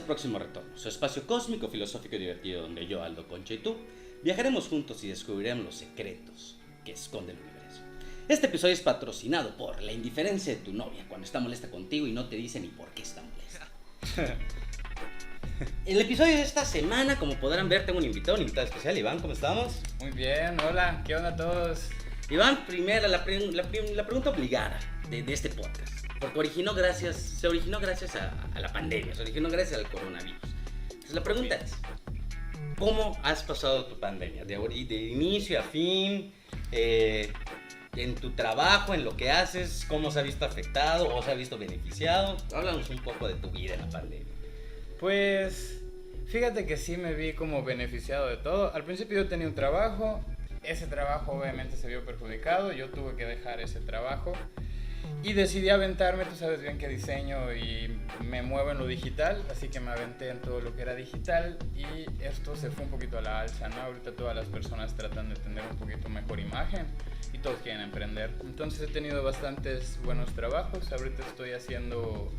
Próximo Retorno, su espacio cósmico, filosófico y divertido donde yo, Aldo Concha y tú viajaremos juntos y descubriremos los secretos que esconde el universo. Este episodio es patrocinado por la indiferencia de tu novia cuando está molesta contigo y no te dice ni por qué está molesta. El episodio de esta semana, como podrán ver, tengo un invitado especial. Iván, ¿cómo estamos? Muy bien, hola, ¿qué onda a todos? Iván, primera, la pregunta obligada de este podcast. Porque se originó gracias a la pandemia, se originó gracias al coronavirus. Entonces la pregunta es, ¿cómo has pasado tu pandemia? De inicio a fin, en tu trabajo, en lo que haces, ¿cómo se ha visto afectado o se ha visto beneficiado? Háblanos un poco de tu vida en la pandemia. Pues, fíjate que sí me vi como beneficiado de todo. Al principio yo tenía un trabajo, ese trabajo obviamente se vio perjudicado, yo tuve que dejar ese trabajo. Y decidí aventarme, tú sabes bien que diseño y me muevo en lo digital, así que me aventé en todo lo que era digital y esto se fue un poquito a la alza, ¿no? Ahorita todas las personas tratan de tener un poquito mejor imagen y todos quieren emprender. Entonces he tenido bastantes buenos trabajos, ahorita estoy haciendo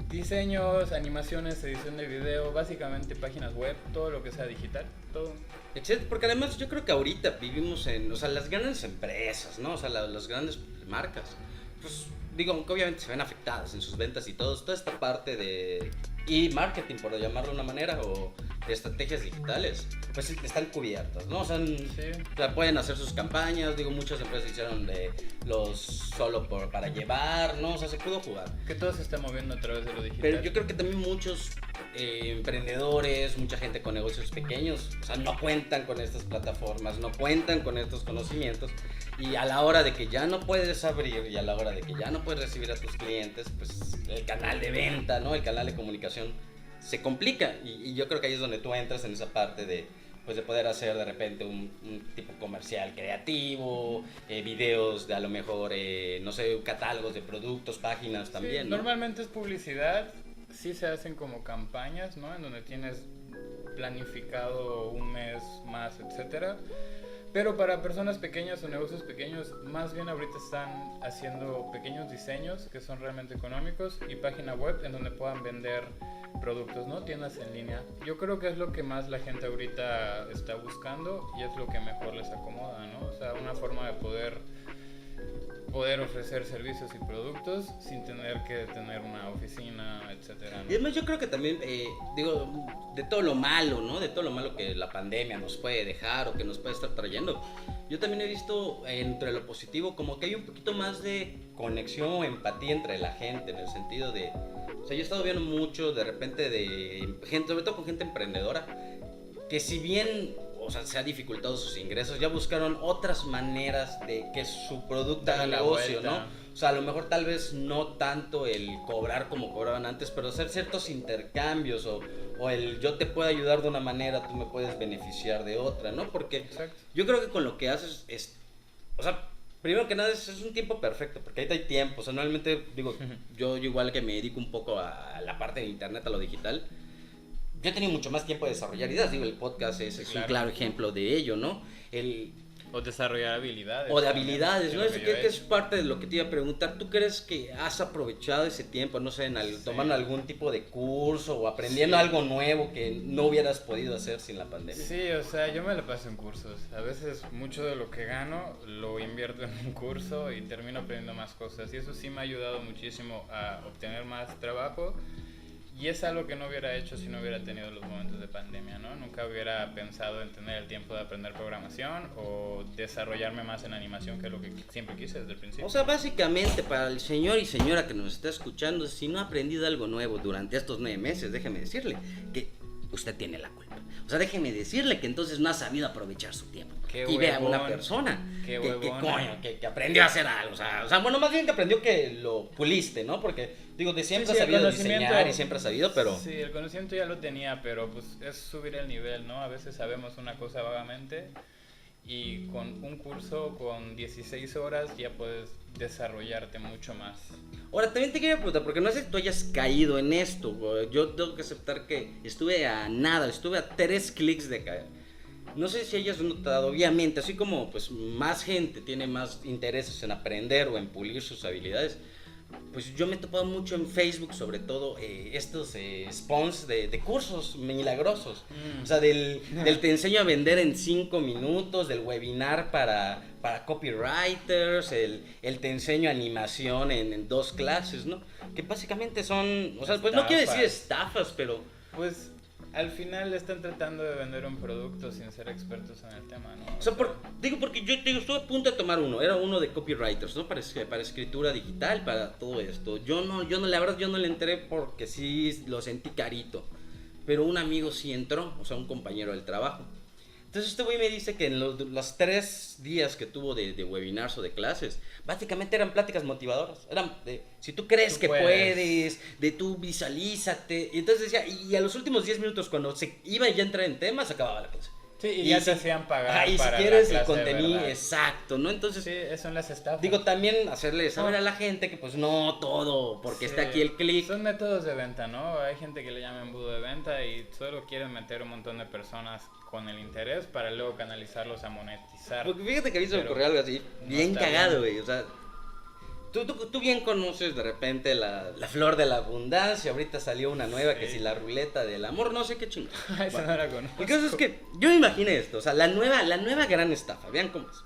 diseños, animaciones, edición de video, básicamente páginas web, todo lo que sea digital, todo. Excelente, porque además yo creo que ahorita vivimos en, las grandes empresas, ¿no? Las grandes marcas, pues digo que obviamente se ven afectadas en sus ventas y toda esta parte de marketing, por llamarlo de una manera, o de estrategias digitales, pues están cubiertas, ¿no? Sí. Pueden hacer sus campañas, muchas empresas hicieron de los solo para llevar, ¿no? Se pudo jugar. Que todo se está moviendo a través de lo digital. Pero yo creo que también muchos emprendedores, mucha gente con negocios pequeños, no cuentan con estas plataformas, no cuentan con estos conocimientos, y a la hora de que ya no puedes abrir y a la hora de que ya no puedes recibir a tus clientes, pues el canal de venta, ¿no? El canal de comunicación se complica, y yo creo que ahí es donde tú entras en esa parte de poder hacer de repente un tipo comercial creativo, videos de a lo mejor, catálogos de productos, páginas también, sí, ¿no? Normalmente es publicidad, sí se hacen como campañas, ¿no? En donde tienes planificado un mes más, etcétera. Pero para personas pequeñas o negocios pequeños, más bien ahorita están haciendo pequeños diseños que son realmente económicos y página web en donde puedan vender productos, ¿no? Tiendas en línea. Yo creo que es lo que más la gente ahorita está buscando y es lo que mejor les acomoda, ¿no? O sea, una forma de poder ofrecer servicios y productos sin tener que tener una oficina, etcétera, ¿no? Y además yo creo que también, de todo lo malo, ¿no? De todo lo malo que la pandemia nos puede dejar o que nos puede estar trayendo, yo también he visto entre lo positivo como que hay un poquito más de conexión, empatía entre la gente, en el sentido de, yo he estado viendo mucho de repente de gente, sobre todo con gente emprendedora, que si bien se ha dificultado sus ingresos, ya buscaron otras maneras de que su producto haga negocio, ¿no? O sea, a lo mejor tal vez no tanto el cobrar como cobraban antes, pero hacer ciertos intercambios o el yo te puedo ayudar de una manera, tú me puedes beneficiar de otra, ¿no? Porque Exacto. Yo creo que con lo que haces es, primero que nada es un tiempo perfecto, porque ahí hay tiempo, normalmente yo igual que me dedico un poco a la parte de internet, a lo digital, yo he tenido mucho más tiempo de desarrollar ideas, el podcast es un claro ejemplo de ello, ¿no? O desarrollar habilidades. O de habilidades, ¿no? Eso que es parte de lo que te iba a preguntar. ¿Tú crees que has aprovechado ese tiempo, no sé, tomando algún tipo de curso o aprendiendo algo nuevo que no hubieras podido hacer sin la pandemia? Sí, o sea, yo me la paso en cursos. A veces mucho de lo que gano lo invierto en un curso y termino aprendiendo más cosas. Y eso sí me ha ayudado muchísimo a obtener más trabajo. Y es algo que no hubiera hecho si no hubiera tenido los momentos de pandemia, ¿no? Nunca hubiera pensado en tener el tiempo de aprender programación o desarrollarme más en animación, que es lo que siempre quise desde el principio. O sea, básicamente, para el señor y señora que nos está escuchando, si no ha aprendido algo nuevo durante estos 9 meses, déjeme decirle que usted tiene la culpa. O sea, déjeme decirle que entonces no ha sabido aprovechar su tiempo. Y vea una persona que aprendió a hacer algo. O sea, bueno, más bien que aprendió que lo puliste, ¿no? Porque, de siempre has sabido diseñar y siempre has sabido, pero... Sí, el conocimiento ya lo tenía, pero pues es subir el nivel, ¿no? A veces sabemos una cosa vagamente y con un curso, con 16 horas, ya puedes desarrollarte mucho más. Ahora, también te quería preguntar, porque no sé si tú hayas caído en esto. Yo tengo que aceptar que estuve a 3 clics de caer. No sé si hayas notado, obviamente, así como pues más gente tiene más intereses en aprender o en pulir sus habilidades, pues yo me he topado mucho en Facebook, sobre todo, estos spawns de cursos milagrosos. O sea, del te enseño a vender en 5 minutos, del webinar para copywriters, el te enseño animación en 2 clases, ¿no? Que básicamente son, o sea, pues no quiero decir estafas, pero... Pues al final están tratando de vender un producto sin ser expertos en el tema, ¿no? O sea, porque yo estuve a punto de tomar uno, era uno de copywriters, ¿no? Para escritura digital, para todo esto. La verdad yo no le entré porque sí lo sentí carito, pero un amigo sí entró, o sea, un compañero del trabajo. Entonces este güey me dice que en los 3 días que tuvo de webinars o de clases, básicamente eran pláticas motivadoras. Eran de, si tú crees que puedes, de tú visualízate. Y entonces decía, y a los últimos 10 minutos cuando se iba ya a entrar en temas, acababa la clase. Sí, y ya te hacían pagar y para si quieres la el clase, contenido, ¿verdad? Exacto, ¿no? Entonces, sí, son las estafas. digo, también hacerle saber a la gente que pues no todo, porque está aquí el clic. Son métodos de venta, ¿no? Hay gente que le llama embudo de venta y solo quieren meter un montón de personas con el interés para luego canalizarlos a monetizar. Porque fíjate que a mí se me ocurrió algo así, bien cagado, güey, o sea... Tú bien conoces de repente la flor de la abundancia, ahorita salió una nueva que si la ruleta del amor, no sé qué chingada. Esa no la conozco. El caso es que yo me imaginé esto, o sea, la nueva gran estafa, vean cómo es.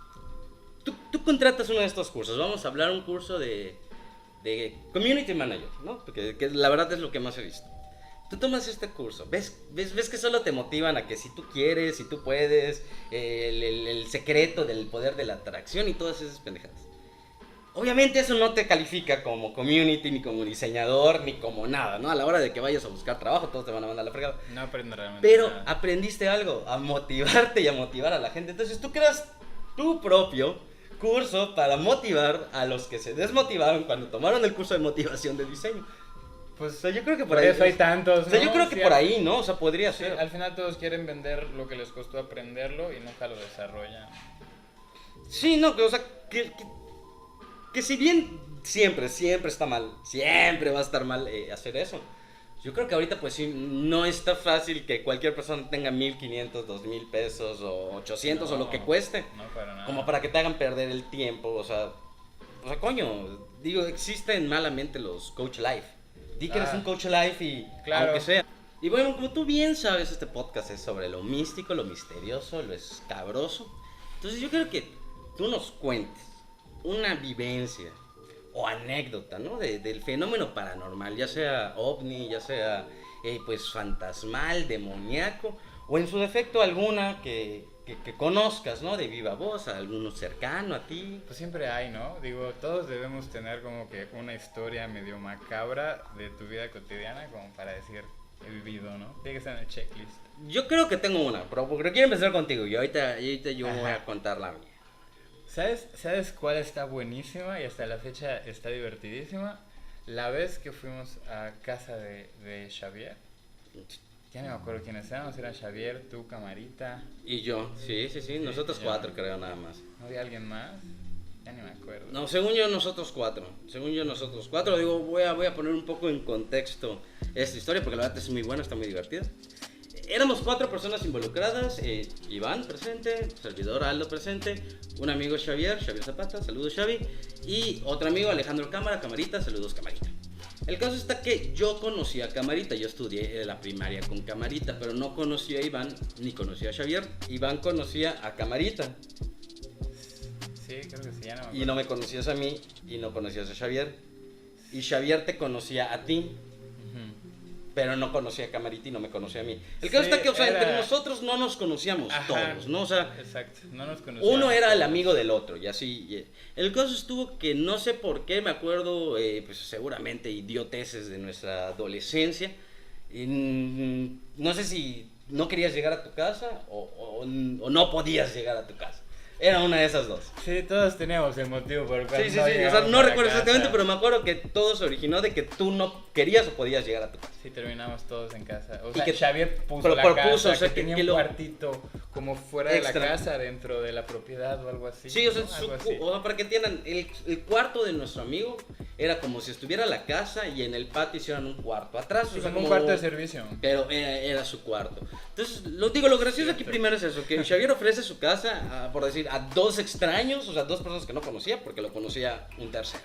Tú contratas uno de estos cursos, vamos a hablar un curso de Community Manager, ¿no? Porque que la verdad es lo que más he visto. Tú tomas este curso, ves que solo te motivan a que si tú quieres, si tú puedes, el secreto del poder de la atracción y todas esas pendejadas. Obviamente eso no te califica como community, ni como diseñador, ni como nada, ¿no? A la hora de que vayas a buscar trabajo, todos te van a mandar la fregada. No aprendo realmente Pero nada. aprendiste algo, a motivarte y a motivar a la gente. Entonces tú creas tu propio curso para motivar a los que se desmotivaron cuando tomaron el curso de motivación de diseño. Pues O sea, yo creo que por eso hay tantos, O sea, ¿no? yo creo que por ahí, ¿no? O sea, podría Sí, ser. al final todos quieren vender lo que les costó aprenderlo y nunca lo desarrollan. Sí, no, o sea, que si bien siempre está mal, siempre va a estar mal hacer eso. Yo creo que ahorita pues sí, no está fácil que cualquier persona tenga 1,500, 2,000 pesos o 800 o lo que cueste. No, para nada. Como para que te hagan perder el tiempo, o sea, coño, digo, existen malamente los coach life. Di que eres un coach life y claro. aunque sea. Y bueno, como tú bien sabes, este podcast es sobre lo místico, lo misterioso, lo escabroso. Entonces yo creo que tú nos cuentes una vivencia o anécdota, ¿no? Del fenómeno paranormal, ya sea ovni, ya sea pues fantasmal, demoníaco, o en su defecto alguna que conozcas, ¿no? De viva voz, a alguno cercano a ti. Pues siempre hay, ¿no? Digo, todos debemos tener como que una historia medio macabra de tu vida cotidiana como para decir, he vivido, ¿no? Tiene que estar en el checklist. Yo creo que tengo una, pero quiero empezar contigo y ahorita yo voy a contar la mía. ¿Sabes cuál está buenísima y hasta la fecha está divertidísima? La vez que fuimos a casa de Xavier. Ya no me acuerdo quiénes éramos, eran Xavier, tú, Camarita. Y yo, sí, nosotros 4 creo nada más. ¿No había alguien más? Ya ni me acuerdo. No, según yo nosotros 4. Digo, voy a poner un poco en contexto esta historia porque la verdad es muy buena, está muy divertida. Éramos 4 personas involucradas, Iván presente, servidor Aldo presente, un amigo Xavier Zapata, saludos Xavi, y otro amigo Alejandro Camarita, saludos Camarita. El caso está que yo conocí a Camarita, yo estudié la primaria con Camarita, pero no conocí a Iván ni conocí a Xavier. Iván conocía a Camarita. Sí, creo que sí, ya no me acuerdo. Y no me conocías a mí y no conocías a Xavier. Y Xavier te conocía a ti, pero no conocía a Camarita y no me conocía a mí. El caso está que, o sea, entre nosotros no nos conocíamos todos, ¿no? O sea, exacto, no nos conocíamos. Uno era el amigo del otro y así. El caso estuvo que no sé por qué, me acuerdo, pues seguramente idioteces de nuestra adolescencia. No sé si no querías llegar a tu casa o no podías llegar a tu casa. Era una de esas dos. Sí, todos teníamos el motivo por el cual Sí, o sea, no recuerdo exactamente, pero me acuerdo que todo se originó de que tú no querías o podías llegar a tu casa. Sí, terminamos todos en casa. O Y sea, que Xavier puso pero la propuso, casa, o sea, que que tenía un cuartito como fuera de la casa, dentro de la propiedad o algo así. Sí, o sea, ¿no? Algo así. o sea, para que entiendan, el cuarto de nuestro amigo era como si estuviera la casa y en el patio hicieran un cuarto atrás. Sí, o sea, como un cuarto de servicio. Pero era su cuarto. Entonces, lo gracioso aquí primero es eso, que Xavier ofrece su casa, por decir, a 2 extraños, o sea, 2 personas que no conocía, porque lo conocía un tercero.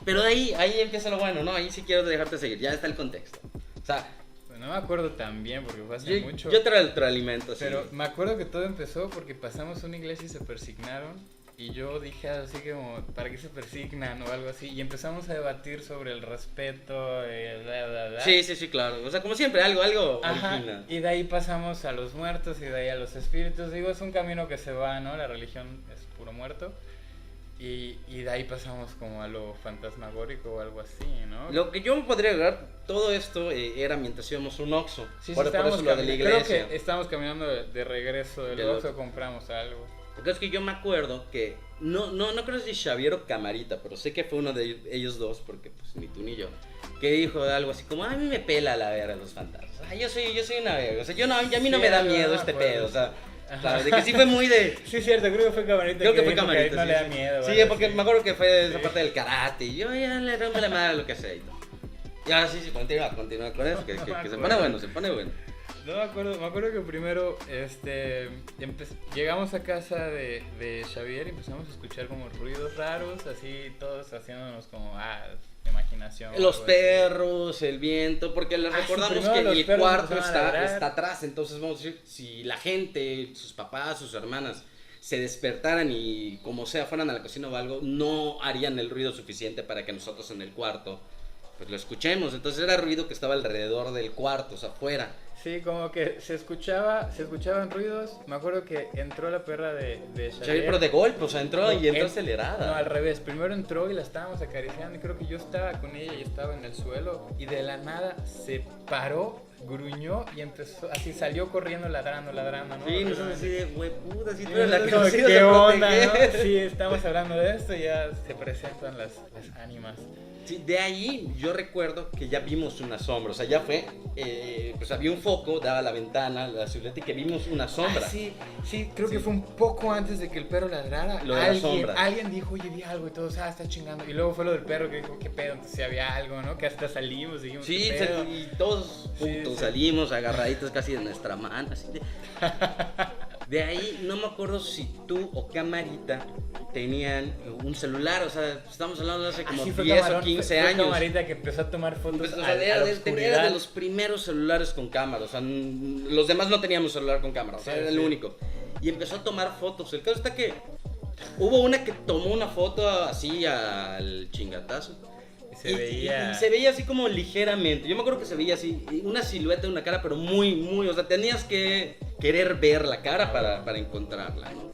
Pero ahí empieza lo bueno, ¿no? Ahí sí quiero dejarte seguir, ya está el contexto. O sea, Pues no me acuerdo tan bien porque fue hace mucho. yo te retroalimento, sí. Pero me acuerdo que todo empezó porque pasamos una iglesia y se persignaron. Y yo dije así como, ¿para qué se persignan o algo así? Y empezamos a debatir sobre el respeto, bla, bla, bla. Sí, claro. O sea, como siempre, algo Ajá, original. y de ahí pasamos a los muertos y de ahí a los espíritus. Digo, es un camino que se va, ¿no? La religión es puro muerto. Y de ahí pasamos como a lo fantasmagórico o algo así, ¿no? Lo que yo me podría agregar, todo esto era mientras íbamos a un Oxxo. Sí, por estábamos eso lo de la iglesia. creo que estábamos caminando de regreso del Del Oxxo, Oxxo. compramos algo. Porque es que yo me acuerdo que, no creo si Xavier o Camarita, pero sé que fue uno de ellos dos, porque pues ni tú ni yo, que dijo algo así como, a mí me pela la verga los fantasmas. Yo soy una verga, o sea, a mí no Sí, me da no, miedo no este me acuerdo. pedo, o sea, Ajá. ¿sabes? De que sí fue muy de... Sí, cierto, creo que fue Camarita. Creo que fue dijo Camarita, no sí, le da sí. miedo. Sí, algo porque así. me acuerdo que fue esa Sí. parte del karate, y yo ya le rompo la madre lo que sea y todo. Y ahora sí, continúa con eso, que se pone bueno, se pone bueno. No me acuerdo que primero llegamos a casa de Xavier y empezamos a escuchar como ruidos raros, así todos haciéndonos como, imaginación. Los algo así. perros, el viento, porque les Ah, sí, recordamos primero que los el perros cuarto empezaron a ladrar. está atrás, entonces vamos a decir, si la gente, sus papás, sus hermanas, se despertaran y como sea fueran a la cocina o algo, no harían el ruido suficiente para que nosotros en el cuarto pues lo escuchemos. Entonces era ruido que estaba alrededor del cuarto, o sea, afuera. Sí, como que se escuchaban ruidos. Me acuerdo que entró la perra de Xavier. Pero de golpe, o sea, entró y entró No, acelerada. al revés. Primero entró y la estábamos acariciando y creo que yo estaba con ella y estaba en el suelo y de la nada se paró, gruñó y empezó, así salió corriendo ladrando, ¿no? Sí, nosotros así de, güey, puta, si Y tú eres la que nosotros nos como, ibas ¿qué a onda, proteger. no? Sí, estamos hablando de esto y ya se presentan las ánimas. Sí, de ahí yo recuerdo que ya vimos una sombra, o sea, ya fue, pues había un foco, daba la ventana, la silueta y que vimos una sombra. Ah, sí, creo que fue un poco antes de que el perro ladrara. Lo de la sombra. Alguien dijo, oye, vi algo y todos, está chingando. Y luego fue lo del perro que dijo, qué pedo, entonces sí había algo, ¿no? Que hasta salimos, dijimos, Sí, qué pedo. y todos putos sí. salimos agarraditos casi de nuestra mano, así de... De ahí no me acuerdo si tú o Camarita tenían un celular, o sea, estamos hablando de hace como Así fue 10 Camarón, o 15 fue años. Camarita que empezó a tomar fotos Pues, o a sea, la era oscuridad. de los primeros celulares con cámara, o sea, los demás no teníamos celular con cámara, o sea, Sí, era el sí. único. Y empezó a tomar fotos. El caso está que hubo una que tomó una foto así al chingatazo. Se veía... Y se veía así como ligeramente. Yo me acuerdo que se veía así, una silueta de una cara, pero muy, o sea, tenías que querer ver la cara para encontrarla, ¿no?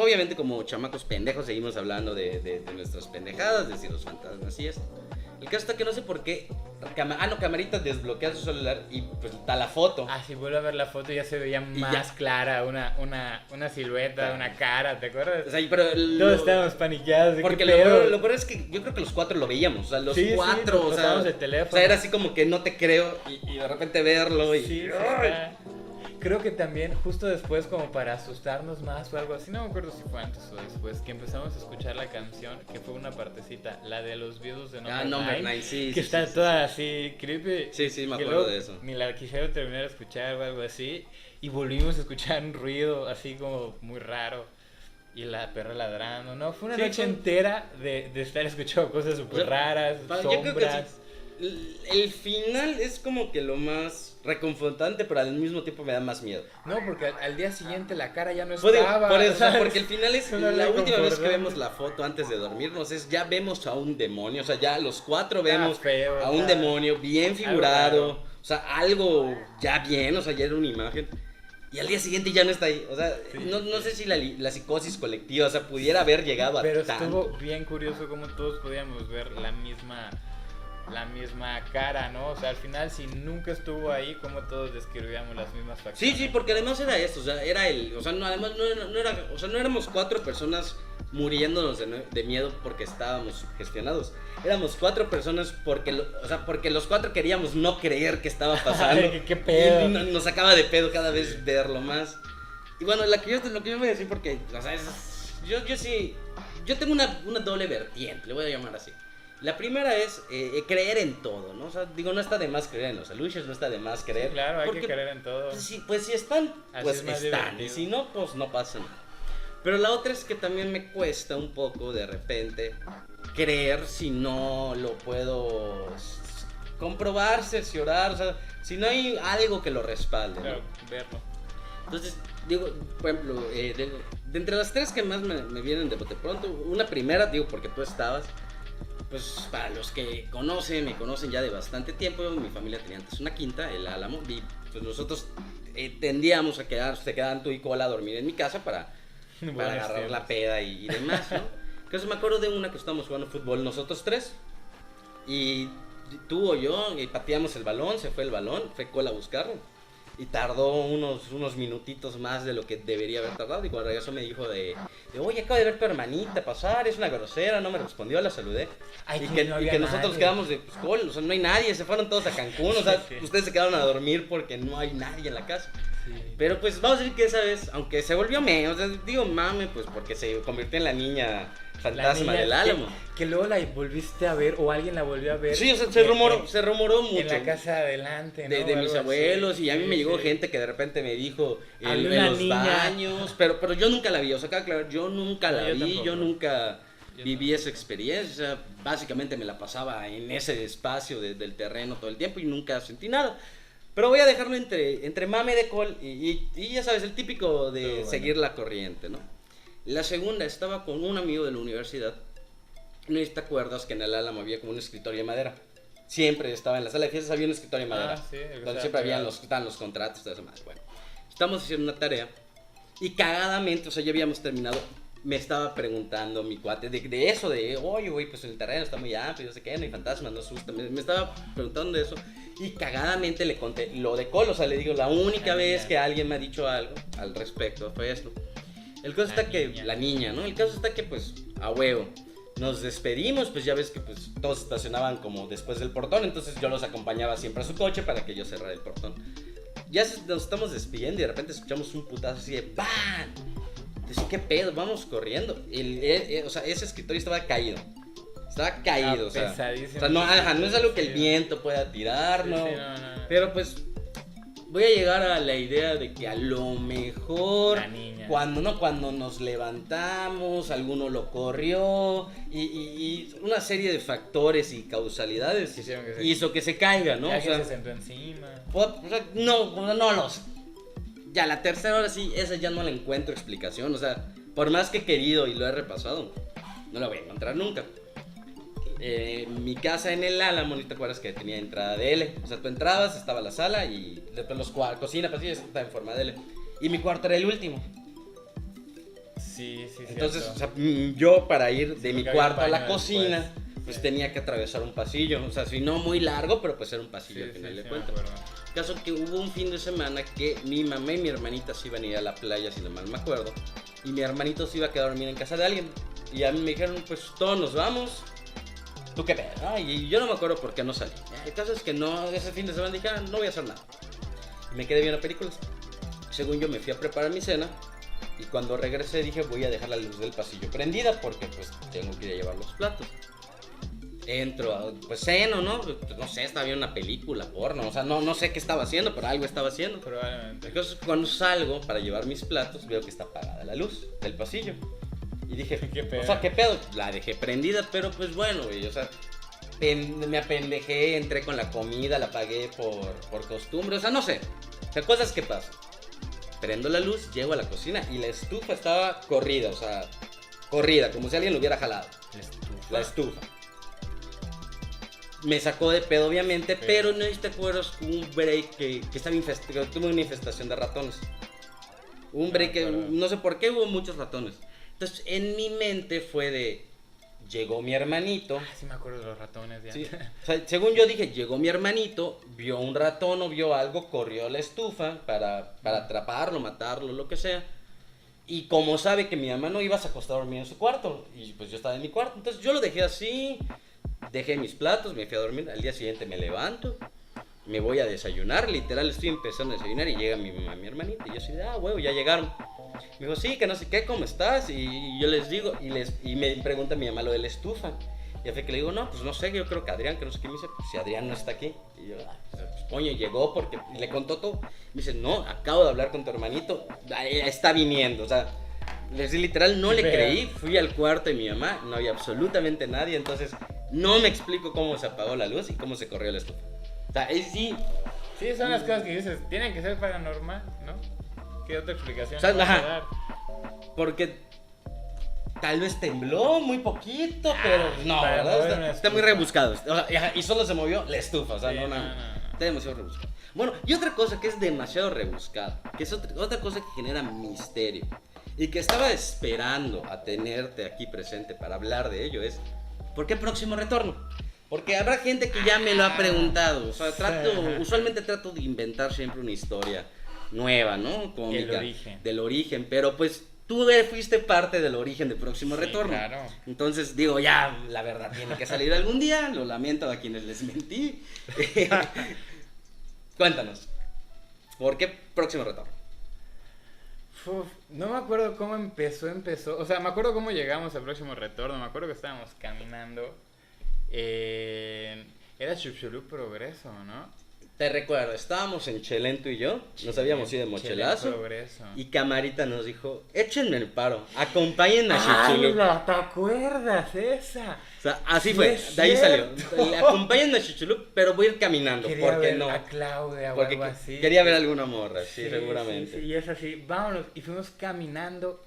Obviamente como chamacos pendejos seguimos hablando de nuestras pendejadas, de si los fantasmas y esto. El caso está que no sé por qué, Camarita desbloquea su celular y pues está la foto. Ah, sí, vuelvo a ver la foto y ya se veía más clara, una silueta, una cara, ¿te acuerdas? O sea, pero Todos estábamos paniqueados. ¿De porque qué pedo? lo peor es que yo creo que los cuatro lo veíamos, o sea, los Sí, cuatro, nos o sea, pasábamos el teléfono. o sea, era así como que no te creo y de repente verlo y... Sí, ¡ay! creo que también justo después como para asustarnos más o algo así, no me acuerdo si fue antes o después, que empezamos a escuchar la canción, que fue una partecita, la de los viudos de Number Number 9, 9, sí. que sí, está sí, toda así creepy. Sí, me que acuerdo luego de eso. Ni la quisiera terminar de escuchar o algo así, y volvimos a escuchar un ruido así como muy raro. Y la perra ladrando, ¿no? Fue una Sí, noche fue- entera de estar escuchando cosas súper raras, yo creo que sombras. sí. El final es como que lo más reconfortante, pero al mismo tiempo me da más miedo. No, porque al día siguiente la cara ya no Por estaba. eso, o sea, ¿sabes? porque el final es Una la última vez que reconfortante. vemos la foto antes de dormirnos, es ya vemos a un demonio, o sea, ya los cuatro vemos feo, a un está- demonio bien algo figurado, raro. o sea, algo ya bien, o sea, ya era una imagen. Y al día siguiente ya no está ahí, o sea, Sí. no sé si la psicosis colectiva, o sea, pudiera haber llegado a Pero tanto. estuvo bien curioso cómo todos podíamos ver la misma cara, ¿no? O sea, al final si nunca estuvo ahí, como todos describíamos las mismas facciones. Sí, porque además era esto, o sea, además no éramos cuatro personas muriéndonos de miedo porque estábamos sugestionados. Éramos cuatro personas porque los cuatro queríamos no creer que estaba pasando. ¿Qué pedo? Y nos sacaba de pedo cada vez verlo más. Y bueno, lo que yo voy a decir porque, o sea, yo tengo una doble vertiente, le voy a llamar así. La primera es creer en todo, ¿no? O sea, digo, no está de más creer en los aluches, no está de más creer. Sí, claro, hay porque, que creer en todo. pues si están, Así pues es más están. Y divertido. si no, pues no pasa nada. Pero la otra es que también me cuesta un poco de repente creer si no lo puedo comprobar, cerciorar, o sea, si no hay algo que lo respalde, ¿no? Claro, verlo. Entonces, digo, por ejemplo, de entre las tres que más me vienen de bote pronto, una primera, digo, porque tú estabas, pues para los que me conocen ya de bastante tiempo, mi familia tenía antes una quinta, el Álamo, y pues nosotros tendíamos a se quedaban tú y Cola a dormir en mi casa para agarrar la peda y demás, ¿no? Entonces me acuerdo de una que estábamos jugando fútbol nosotros tres, y tú o yo, y pateamos el balón, se fue el balón, fue Cola a buscarlo. Y tardó unos minutitos más de lo que debería haber tardado. Y cuando regresó me dijo oye, acabo de ver tu hermanita pasar, es una grosera, no me respondió, la saludé. Ay, y que nosotros quedamos de, pues, Col, o sea, no hay nadie, se fueron todos a Cancún, o sea, ustedes se quedaron a dormir porque no hay nadie en la casa. Sí. Pero pues vamos a decir que esa vez, aunque se volvió o sea, digo mame, pues porque se convirtió en la niña fantasma del Álamo. Que luego la volviste a ver o alguien la volvió a ver. Sí, o sea, se rumoró mucho. En la casa adelante, ¿no? De mis abuelos, así. Y a mí me llegó gente que de repente me dijo en los baños, pero yo nunca la vi, o sea, claro, yo nunca la vi, yo nunca viví esa experiencia, o sea, básicamente me la pasaba en ese espacio del terreno todo el tiempo y nunca sentí nada. Pero voy a dejarlo entre mame de Col y ya sabes, el típico de seguir la corriente, ¿no? La segunda, estaba con un amigo de la universidad. No sé si te acuerdas que en el Álamo había como un escritorio de madera. Siempre estaba en la sala de fiestas, había un escritorio de madera. Sí, donde siempre estaban los contratos, todo eso más. Bueno, estamos haciendo una tarea y cagadamente, o sea, ya habíamos terminado. Me estaba preguntando mi cuate de eso, oye, güey, pues el terreno está muy amplio, yo sé qué, no hay fantasmas, no asusta. Me estaba preguntando de eso y cagadamente le conté lo de Col, o sea, le digo, la única vez que alguien me ha dicho algo al respecto fue esto. El caso está que, la niña, ¿no? El caso está que, pues, a huevo, nos despedimos, pues ya ves que pues todos estacionaban como después del portón, entonces yo los acompañaba siempre a su coche para que yo cerrara el portón. Ya nos estamos despidiendo y de repente escuchamos un putazo así de ¡bam! Entonces, ¿qué pedo? Vamos corriendo. O sea, ese escritorio estaba caído. Estaba caído, o sea, no es algo que el viento pueda tirar, no. Pero pues voy a llegar a la idea de que a lo mejor cuando nos levantamos, alguno lo corrió y una serie de factores y causalidades hizo que se caiga, ¿no? O sea, se sentó encima. O sea, no los. Ya la tercera hora sí, esa ya no le encuentro explicación, o sea, por más que he querido y lo he repasado, no la voy a encontrar nunca. Mi casa en el Álamo, ¿no te acuerdas que tenía entrada de L? O sea, tú entrabas, estaba la sala y después cocina, pasillos, estaba en forma de L. Y mi cuarto era el último. Sí. Entonces, o sea, yo para ir de mi cuarto a la cocina, pues tenía que atravesar un pasillo. O sea, si no muy largo, pero pues era un pasillo al final de cuentas. El caso que hubo un fin de semana que mi mamá y mi hermanita se iban a ir a la playa, si no mal me acuerdo. Y mi hermanito se iba a quedar a dormir en casa de alguien. Y a mí me dijeron, pues todos nos vamos. ¿Tú qué pedo? ¿No? Y yo no me acuerdo por qué no salí. El caso es que ese fin de semana dije, no voy a hacer nada. Y me quedé viendo películas. Según yo me fui a preparar mi cena. Y cuando regresé dije, voy a dejar la luz del pasillo prendida porque pues tengo que ir a llevar los platos. Entro, pues ceno, ¿no? No sé, estaba viendo una película porno. O sea, no sé qué estaba haciendo, pero algo estaba haciendo. Probablemente. Entonces cuando salgo para llevar mis platos veo que está apagada la luz del pasillo. Y dije, ¿qué pedo? O sea, ¿qué pedo? La dejé prendida, pero pues bueno, güey, o sea, me apendejé, entré con la comida, la pagué por costumbre, o sea, no sé, o sea, cosas que pasan. Prendo la luz, llego a la cocina y la estufa estaba corrida, o sea, corrida, como si alguien lo hubiera jalado. La estufa. Me sacó de pedo, obviamente, pero no sé si te acuerdas un break que tuve una infestación de ratones. Un break que no sé por qué hubo muchos ratones. Entonces, en mi mente fue llegó mi hermanito. Sí me acuerdo de los ratones. Ya. Sí. O sea, según yo dije, llegó mi hermanito, vio un ratón o vio algo, corrió a la estufa para atraparlo, matarlo, lo que sea. Y como sabe que mi mamá no iba a acostar a dormir en su cuarto, y pues yo estaba en mi cuarto, entonces yo lo dejé así, dejé mis platos, me fui a dormir, al día siguiente me levanto, me voy a desayunar, literal estoy empezando a desayunar y llega mi mamá y mi hermanita, y yo así, huevo, ya llegaron. Me dijo, sí, que no sé qué, ¿cómo estás? Y yo les digo, y me pregunta mi mamá lo de la estufa. Y fue que le digo, no, pues no sé, yo creo que Adrián, que no sé qué. Me dice, pues si Adrián no está aquí. Y yo, pues coño, llegó porque le contó todo. Me dice, no, acabo de hablar con tu hermanito, está viniendo, o sea, literal no le Vea. creí, fui al cuarto de mi mamá, no había absolutamente nadie, entonces no me explico cómo se apagó la luz y cómo se corrió la estufa. O sea, sí, Sí, son las cosas que dices, tienen que ser paranormal, ¿no? ¿Qué otra explicación O sea, le vas a ajá. dar? porque tal vez tembló muy poquito, pero no, para ¿verdad? mover una Está muy estufa. rebuscado. O sea, y solo se movió la estufa, o sea, Sí, no. no. Está demasiado rebuscado. Bueno, y otra cosa que es demasiado rebuscada, que es otra cosa que genera misterio y que estaba esperando a tenerte aquí presente para hablar de ello es, ¿por qué próximo retorno? Porque habrá gente que ya me lo ha preguntado, o sea, usualmente trato de inventar siempre una historia nueva, ¿no? Cómica, origen. del origen, pero pues tú fuiste parte del origen de Próximo Sí, Retorno. claro. Entonces digo, ya, la verdad tiene que salir algún día, lo lamento a quienes les mentí. Cuéntanos, ¿por qué Próximo Retorno? Uf, no me acuerdo cómo empezó. O sea, me acuerdo cómo llegamos al próximo retorno. Me acuerdo que estábamos caminando. Era Chipchulú Progreso, ¿no? Te recuerdo, estábamos en Chelén tú y yo, nos habíamos ido de mochilazo. Chile Progreso. Y Camarita nos dijo, échenme el paro, acompañen a ¡Ay, Chipchulú. ¿te acuerdas esa? O sea, así Sí, fue, es de ahí salió. cierto. Acompañen a Chipchulú, pero voy a ir caminando, Quería porque ver no. a Claudia o Porque algo así. quería ver alguna morra, sí, seguramente. Sí, y es así, vámonos. Y fuimos caminando.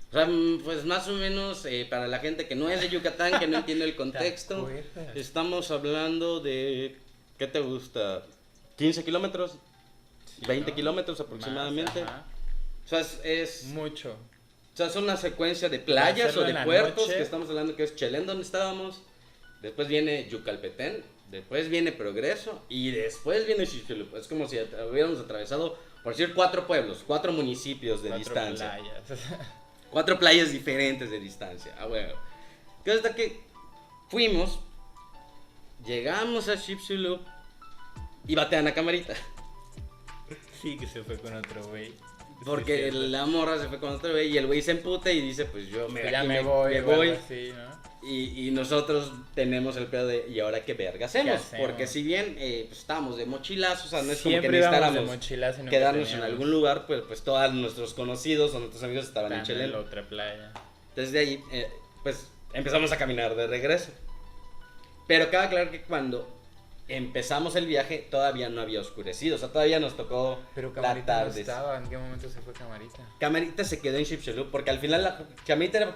O sea, pues más o menos para la gente que no es de Yucatán, que no entiende el contexto, acuerdas? estamos hablando de, ¿qué te gusta? ¿15 kilómetros? Sí, ¿20 ¿no? kilómetros aproximadamente? Más, ajá. O sea, es Mucho. o sea, es una secuencia de playas hacerlo o de en la puertos, noche. que estamos hablando que es Chelén donde estábamos, después viene Yucalpetén, después viene Progreso y después viene Xixquilup. Es como si hubiéramos atravesado, por decir, 4 pueblos, 4 municipios de 4 distancia. playas. 4 playas diferentes de distancia. Ah, bueno. Que hasta que fuimos, llegamos a Xixquilup y batean a Camarita. Sí, que se fue con otro güey. Porque Sí, la morra se fue con otro güey y el güey se emputa y dice, pues yo pues aquí ya me voy. me o algo voy. así, ¿no? Y nosotros tenemos el pedo de, ¿y ahora qué verga hacemos? ¿Qué hacemos? Porque si bien pues, estábamos de mochilazos, o sea, no es Siempre como que íbamos de necesitáramos mochilas y nunca quedarnos en teníamos algún lugar, pues todos nuestros conocidos o nuestros amigos estaban en tan Chelén. la otra playa. Desde ahí, pues empezamos a caminar de regreso. Pero cabe aclarar que cuando empezamos el viaje todavía no había oscurecido, o sea, todavía nos tocó Pero la Camarita no tarde. estaba. ¿En qué momento se fue Camarita? Camarita se quedó en Xixquilup porque al final Camarita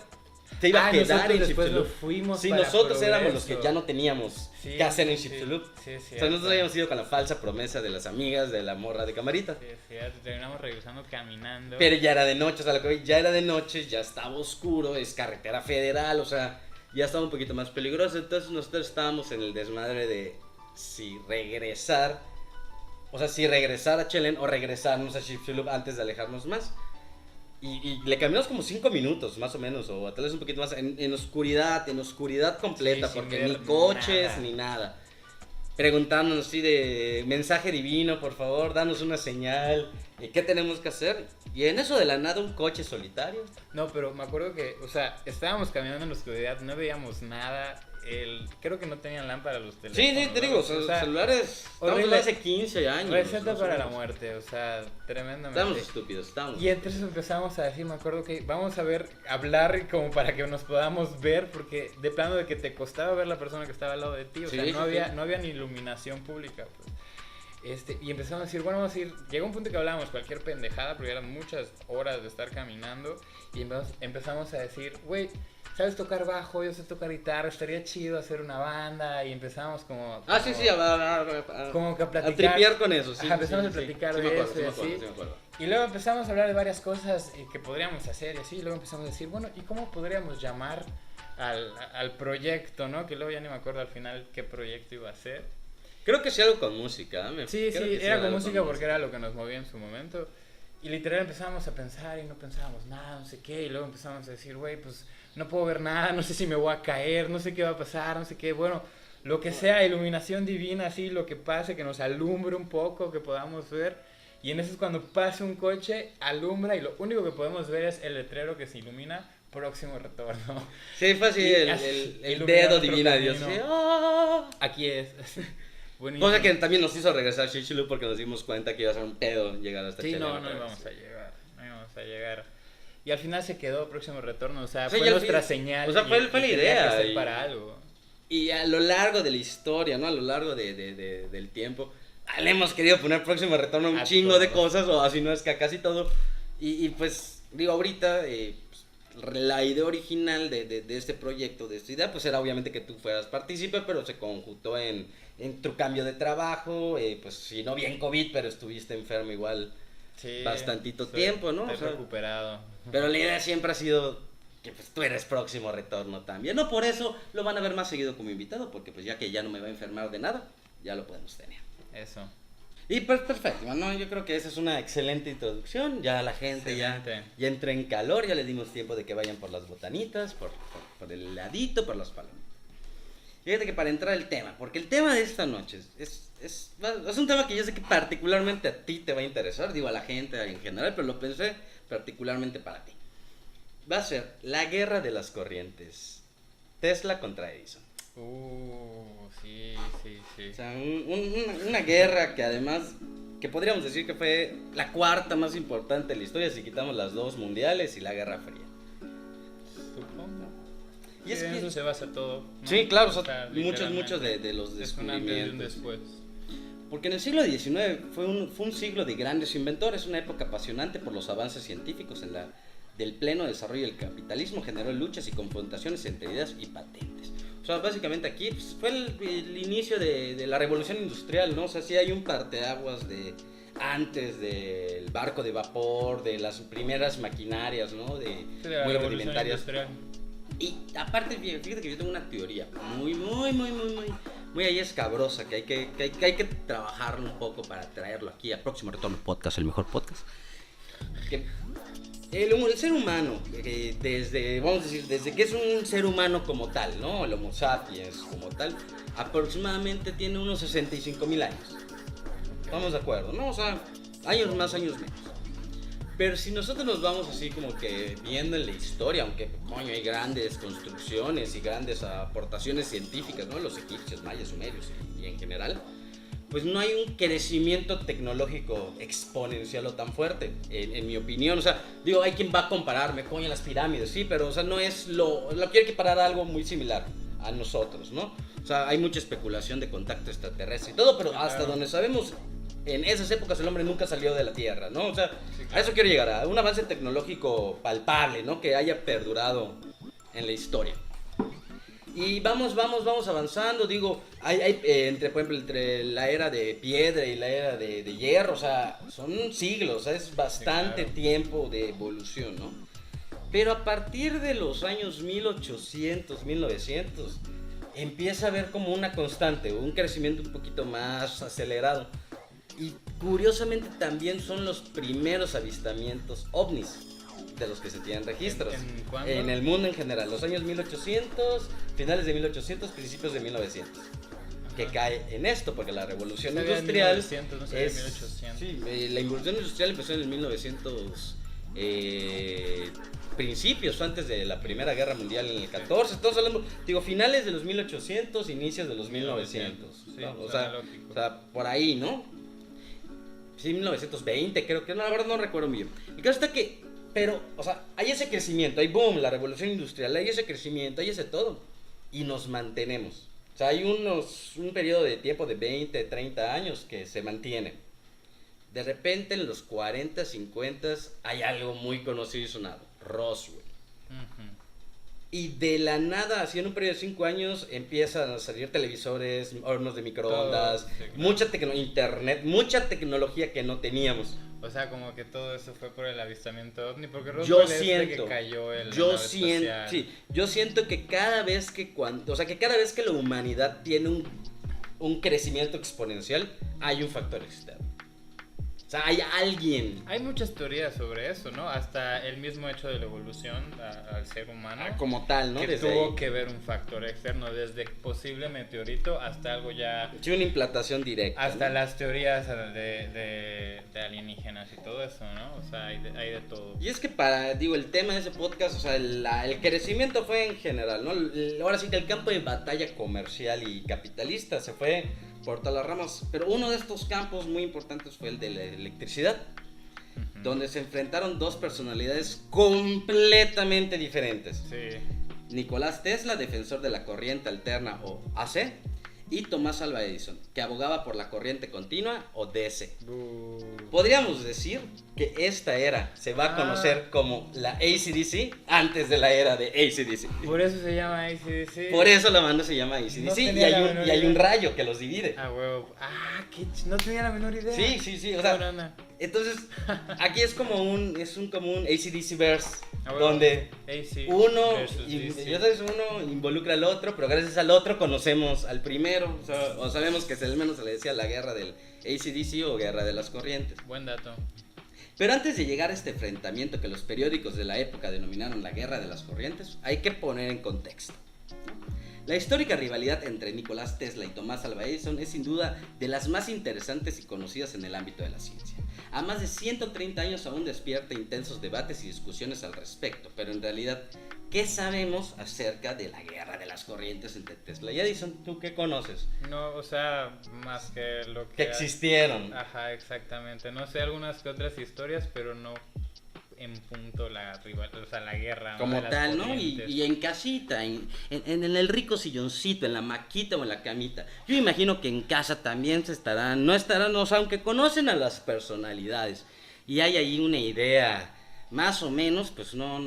te iba a quedar nosotros en después Xixquilup. nos fuimos Sí, para nosotros éramos los Progreso. que ya no teníamos Sí, qué hacer en sí, Xixquilup. sí, es O sea, cierto. nosotros habíamos ido con la falsa promesa de las amigas de la morra de Camarita. Sí, es cierto. Terminamos regresando caminando. Pero ya era de noche, o sea, lo que voy, ya era de noche, ya estaba oscuro, es carretera federal, o sea, ya estaba un poquito más peligroso. Entonces nosotros estábamos en el desmadre de si regresar, o sea, si regresar a Chelén o regresarnos a Xixquilup antes de alejarnos más. Y le caminamos como 5 minutos, más o menos, o tal vez un poquito más, en oscuridad completa, Sí, sin porque ver ni coches nada. ni nada. Preguntándonos así de mensaje divino, por favor, danos una señal, ¿qué tenemos que hacer? Y en eso de la nada un coche solitario. No, pero me acuerdo que, o sea, estábamos caminando en la oscuridad, no veíamos nada. Creo que no tenían lámpara los teléfonos. Sí, te digo, ¿no? O sea, celulares, estamos horrible. hablando de hace 15 años. receta más o para la menos. muerte, o sea, tremendamente. Estamos estúpidos, estamos. Y entonces empezamos a decir, me acuerdo que vamos a hablar como para que nos podamos ver, porque de plano de que te costaba ver la persona que estaba al lado de ti, o Sí, sea, sí, no había, sí. no había ni iluminación pública, pues. Y empezamos a decir, bueno, vamos a ir, llegó un punto que hablábamos cualquier pendejada, porque eran muchas horas de estar caminando, y empezamos a decir, güey, ¿sabes tocar bajo? Yo sé tocar guitarra, estaría chido hacer una banda, y empezamos como... Ah, sí, sí, como que a a platicar. tripear con eso, sí. Ajá, empezamos sí, a platicar sí, de me acuerdo, eso sí y me acuerdo, así. sí me acuerdo. Y luego empezamos a hablar de varias cosas que podríamos hacer y así. Y luego empezamos a decir, bueno, ¿y cómo podríamos llamar al proyecto, no? Que luego ya ni me acuerdo al final qué proyecto iba a ser. Creo que sí algo con música, ¿eh? Sí, Creo sí, que era con algo música porque era lo que nos movía en su momento. Y literal empezamos a pensar y no pensábamos nada, no sé qué. Y luego empezamos a decir, güey, pues no puedo ver nada, no sé si me voy a caer, no sé qué va a pasar, no sé qué. Bueno, lo que sea, iluminación divina, así, lo que pase, que nos alumbre un poco, que podamos ver. Y en eso es cuando pasa un coche, alumbra y lo único que podemos ver es el letrero que se ilumina, próximo retorno. Sí, fue así Y el iluminar dedo nuestro divino de Dios. camino. Sí, ¡ah! Aquí es. Buenísimo. Cosa que también nos hizo regresar a Xixquilup porque nos dimos cuenta que iba a ser un pedo llegar hasta Sí, Chelén no otra vez. íbamos a llegar, no íbamos a llegar. Y al final se quedó Próximo Retorno, o sea, Sí, fue y al nuestra fin- señal. o sea, fue y la tenía que idea, ser y- para algo. Y a lo largo de la historia, ¿no? A lo largo del tiempo, le hemos querido poner Próximo Retorno a un A chingo de todo. cosas, o así no es que a casi todo. Y pues, digo, ahorita, pues, la idea original de este proyecto, de esta idea, pues era obviamente que tú fueras partícipe, pero se conjuntó en tu cambio de trabajo, pues si no bien COVID, pero estuviste enfermo igual Sí, bastantito estoy- tiempo, ¿no? Estoy O sea, recuperado. pero la idea siempre ha sido que pues tú eres Próximo Retorno también. No por eso lo van a ver más seguido como invitado, porque pues ya que ya no me va a enfermar de nada, ya lo podemos tener. Eso. Y pues perfecto, ¿no? Yo creo que esa es una excelente introducción. Ya la gente Excelente. ya entra en calor, ya le dimos tiempo de que vayan por las botanitas, por el heladito, por las palomitas. Fíjate que para entrar al tema, porque el tema de esta noche es un tema que yo sé que particularmente a ti te va a interesar, digo a la gente en general, pero lo pensé particularmente para ti. Va a ser la guerra de las corrientes. Tesla contra Edison. Sí, sí, sí. O sea, una guerra que además, que podríamos decir que fue la cuarta más importante de la historia si quitamos las dos mundiales y la Guerra Fría. Supongo. Y es Sí, en que- eso se basa todo, ¿no? Sí, claro, o sea, literalmente. muchos de los Es un antes y un descubrimientos. después. Porque en el siglo XIX fue un siglo de grandes inventores, una época apasionante por los avances científicos del pleno desarrollo del capitalismo, generó luchas y confrontaciones entre ideas y patentes. O sea, básicamente aquí pues, fue el inicio de la revolución industrial, ¿no? O sea, sí hay un parteaguas antes del barco de vapor, de las primeras maquinarias, ¿no? Sí, de la muy revolución rudimentarias. industrial. Y aparte, fíjate que yo tengo una teoría muy ahí escabrosa, que hay que trabajar un poco para traerlo aquí a Próximo Retorno Podcast, el mejor podcast. Que el ser humano, vamos a decir, desde que es un ser humano como tal, ¿no? El Homo sapiens como tal, aproximadamente tiene unos 65,000 años. Estamos de acuerdo, ¿no? O sea, años más, años menos. Pero si nosotros nos vamos así como que viendo en la historia, aunque coño hay grandes construcciones y grandes aportaciones científicas, ¿no? Los egipcios, mayas, sumerios y en general, pues no hay un crecimiento tecnológico exponencial o tan fuerte, en mi opinión. O sea, digo, hay quien va a compararme, coño, las pirámides, sí, pero o sea, no es lo quiero equiparar a algo muy similar a nosotros, ¿no? O sea, hay mucha especulación de contacto extraterrestre y todo, pero hasta Claro. donde sabemos, en esas épocas el hombre nunca salió de la Tierra, ¿no? O sea, Sí, a claro. eso quiero llegar, a un avance tecnológico palpable, ¿no? Que haya perdurado en la historia. Y vamos avanzando, digo, por ejemplo, entre la era de piedra y la era de hierro, o sea, son siglos, o sea, es bastante claro. tiempo de evolución, ¿no? Pero a partir de los años 1800, 1900, empieza a haber como una constante, un crecimiento un poquito más acelerado. Y curiosamente también son los primeros avistamientos ovnis de los que se tienen registros. ¿En cuándo? En el mundo en general, los años 1800, finales de 1800, principios de 1900. Que cae en esto, porque la revolución Sabía de industrial 1900, no sabía de 1800. Sí, la revolución industrial empezó en el 1900, principios, antes de la Primera Guerra Mundial en el 14. Estamos hablando, digo, finales de los 1800, inicios de los 1900. Sí, ¿no? suena lógico. O sea, por ahí, ¿no? Sí, 1920, creo que, no, la verdad no recuerdo bien. El caso está que, pero, o sea, hay ese crecimiento, hay boom, la revolución industrial, hay ese crecimiento, hay ese todo. Y nos mantenemos. O sea, hay un periodo de tiempo de 20, 30 años que se mantiene. De repente en los 40, 50 hay algo muy conocido y sonado, Roswell. Ujú. Y de la nada, así en un periodo de 5 años, empiezan a salir televisores, hornos de microondas, Todo, sí, claro. mucha internet, mucha tecnología que no teníamos. O sea, como que todo eso fue por el avistamiento ovni, porque Yo Roswell es de siento, que cayó el yo nave siento, espacial. sí, yo siento que cada vez que cada vez que la humanidad tiene un crecimiento exponencial, hay un factor externo. O sea, hay alguien. Hay muchas teorías sobre eso, ¿no? Hasta el mismo hecho de la evolución al ser humano. Como tal, ¿no? Que Desde tuvo ahí. que ver un factor externo, desde posible meteorito hasta algo ya... Sí, una implantación directa. Hasta ¿no? las teorías de alienígenas y todo eso, ¿no? O sea, hay de todo. Y es que digo, el tema de ese podcast, o sea, el crecimiento fue en general, ¿no? Ahora sí que el campo de batalla comercial y capitalista se fue por todas las ramas, pero uno de estos campos muy importantes fue el de la electricidad. donde se enfrentaron dos personalidades completamente diferentes. Sí. Nicolás Tesla, defensor de la corriente alterna o AC, y Tomás Alva Edison, que abogaba por la corriente continua o DC. Podríamos decir que esta era se va a conocer como la AC/DC antes de la era de AC/DC. Por eso se llama AC/DC. Por eso la banda se llama AC/DC, No y tenía hay un rayo que los divide. Ah, huevo. No tenía la menor idea. Sí, o sea, entonces aquí es como un AC/DC verse, donde AC uno versus uno involucra al otro, pero gracias al otro conocemos al primero, o sabemos que al menos se le decía la guerra del AC/DC o guerra de las corrientes. Buen dato. Pero antes de llegar a este enfrentamiento que los periódicos de la época denominaron la guerra de las corrientes, hay que poner en contexto, ¿no? La histórica rivalidad entre Nicolás Tesla y Tomás Alva Edison es sin duda de las más interesantes y conocidas en el ámbito de la ciencia. A más de 130 años aún despierta intensos debates y discusiones al respecto, pero en realidad, ¿qué sabemos acerca de la guerra de las corrientes entre Tesla y Edison? ¿Tú qué conoces? No, o sea, más que lo que... Que existieron. Ajá, exactamente. No sé algunas que otras historias, pero no en punto la guerra. Como de tal, las ¿no? Y en casita, en el rico silloncito, en la maquita o en la camita. Yo imagino que en casa también no estarán, o sea, aunque conocen a las personalidades y hay ahí una idea más o menos, pues no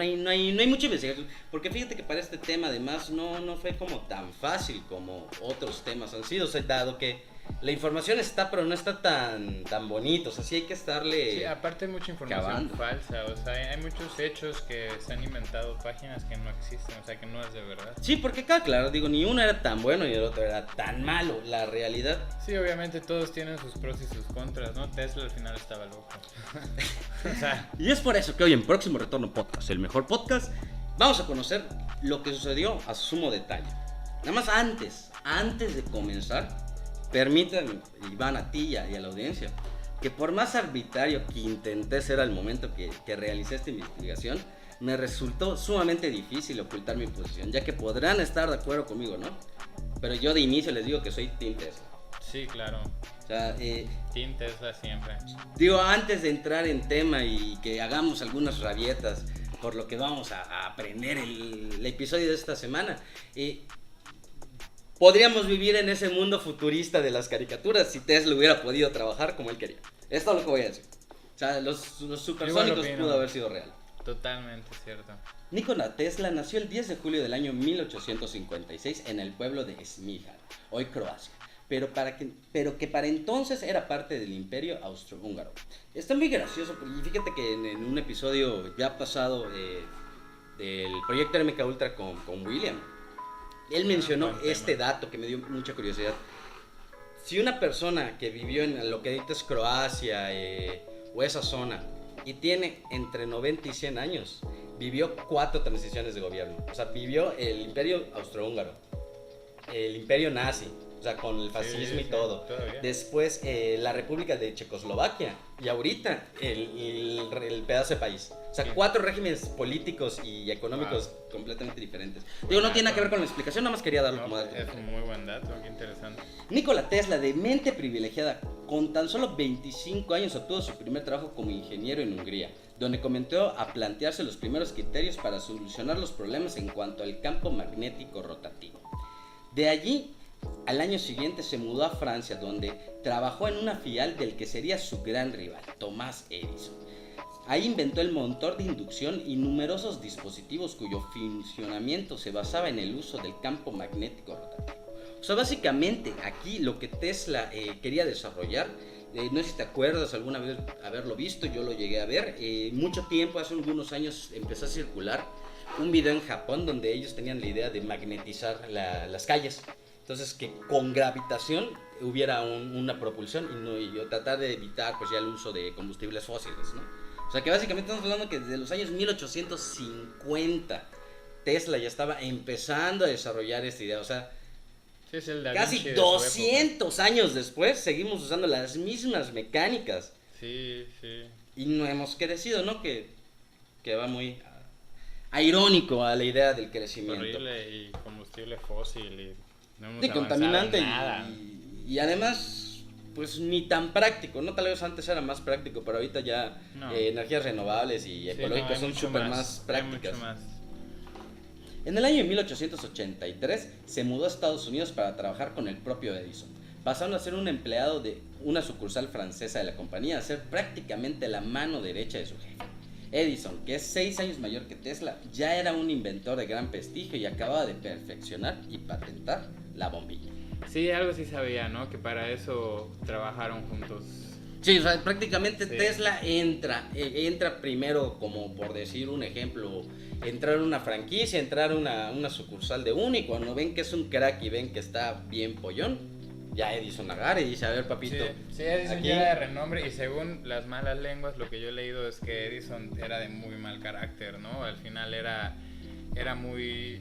hay mucha investigación. Porque fíjate que para este tema además no fue como tan fácil como otros temas han sido, o sea, dado que la información está, pero no está tan bonito, o sea, sí hay que estarle... Sí, aparte hay mucha información falsa, o sea, hay muchos hechos que se han inventado, páginas que no existen, o sea, que no es de verdad. Sí, porque claro, digo, ni uno era tan bueno ni el otro era tan malo, la realidad... Sí, obviamente todos tienen sus pros y sus contras, ¿no? Tesla al final estaba loco. O sea... Y es por eso que hoy en Próximo Retorno Podcast, el mejor podcast, vamos a conocer lo que sucedió a sumo detalle. Nada más antes de comenzar... Permítanme, Iván, a ti y a la audiencia, que por más arbitrario que intenté ser al momento que realicé esta investigación, me resultó sumamente difícil ocultar mi posición, ya que podrán estar de acuerdo conmigo, ¿no? Pero yo de inicio les digo que soy Team Tesla. Sí, claro. O sea, Team Tesla siempre. Digo, antes de entrar en tema y que hagamos algunas rabietas por lo que vamos a aprender el episodio de esta semana, podríamos vivir en ese mundo futurista de las caricaturas si Tesla hubiera podido trabajar como él quería. Esto es lo que voy a decir. O sea, los supersónicos pudo haber sido real. Totalmente cierto. Nikola Tesla nació el 10 de julio del año 1856 en el pueblo de Smiljan, hoy Croacia, pero que para entonces era parte del Imperio Austrohúngaro. Está muy gracioso, y fíjate que en un episodio ya pasado del proyecto MK Ultra con William, él mencionó este dato que me dio mucha curiosidad. Si una persona que vivió en lo que ahorita es Croacia o esa zona y tiene entre 90 y 100 años, vivió 4 transiciones de gobierno. O sea, vivió el Imperio Austrohúngaro, el Imperio Nazi, o sea, con el fascismo y todo. Todavía. Después la República de Checoslovaquia y ahorita el pedazo de país. O sea, 4 regímenes políticos y económicos completamente diferentes. Digo, no tiene nada que ver con la explicación, nada más quería darlo como dato. Es un muy buen dato, qué interesante. Nikola Tesla, de mente privilegiada, con tan solo 25 años obtuvo su primer trabajo como ingeniero en Hungría, donde comenzó a plantearse los primeros criterios para solucionar los problemas en cuanto al campo magnético rotativo. De allí, al año siguiente se mudó a Francia, donde trabajó en una filial del que sería su gran rival, Thomas Edison. Ahí inventó el motor de inducción y numerosos dispositivos cuyo funcionamiento se basaba en el uso del campo magnético rotativo. O sea, básicamente aquí lo que Tesla quería desarrollar, no sé si te acuerdas alguna vez haberlo visto, yo lo llegué a ver, mucho tiempo, hace algunos años empezó a circular un video en Japón donde ellos tenían la idea de magnetizar las calles. Entonces que con gravitación hubiera una propulsión y tratar de evitar pues ya el uso de combustibles fósiles, ¿no? O sea que básicamente estamos hablando que desde los años 1850 Tesla ya estaba empezando a desarrollar esta idea. O sea, sí, es el Da casi Vinci de 200 años después seguimos usando las mismas mecánicas. Sí, sí. Y no hemos crecido, ¿no? Que va muy irónico a la idea del crecimiento. Horrible y combustible fósil y no hemos Sí, contaminante nada. y además pues ni tan práctico, ¿no? Tal vez antes era más práctico, pero ahorita ya No. energías renovables y Sí, ecológicas hay son mucho súper más hay prácticas. mucho más. En el año de 1883 se mudó a Estados Unidos para trabajar con el propio Edison, pasando a ser un empleado de una sucursal francesa de la compañía, a ser prácticamente la mano derecha de su jefe. Edison, que es 6 años mayor que Tesla, ya era un inventor de gran prestigio y acababa de perfeccionar y patentar la bombilla. Sí, algo sí sabía, ¿no? Que para eso trabajaron juntos. Sí, o sea, prácticamente Sí. Tesla entra primero, como por decir un ejemplo, entrar a una franquicia, entrar a una sucursal de uno, y cuando ven que es un crack y ven que está bien pollón, ya Edison agarra y dice, a ver papito, Sí, Edison aquí- ya era de renombre y según las malas lenguas lo que yo he leído es que Edison era de muy mal carácter, ¿no? Al final era muy,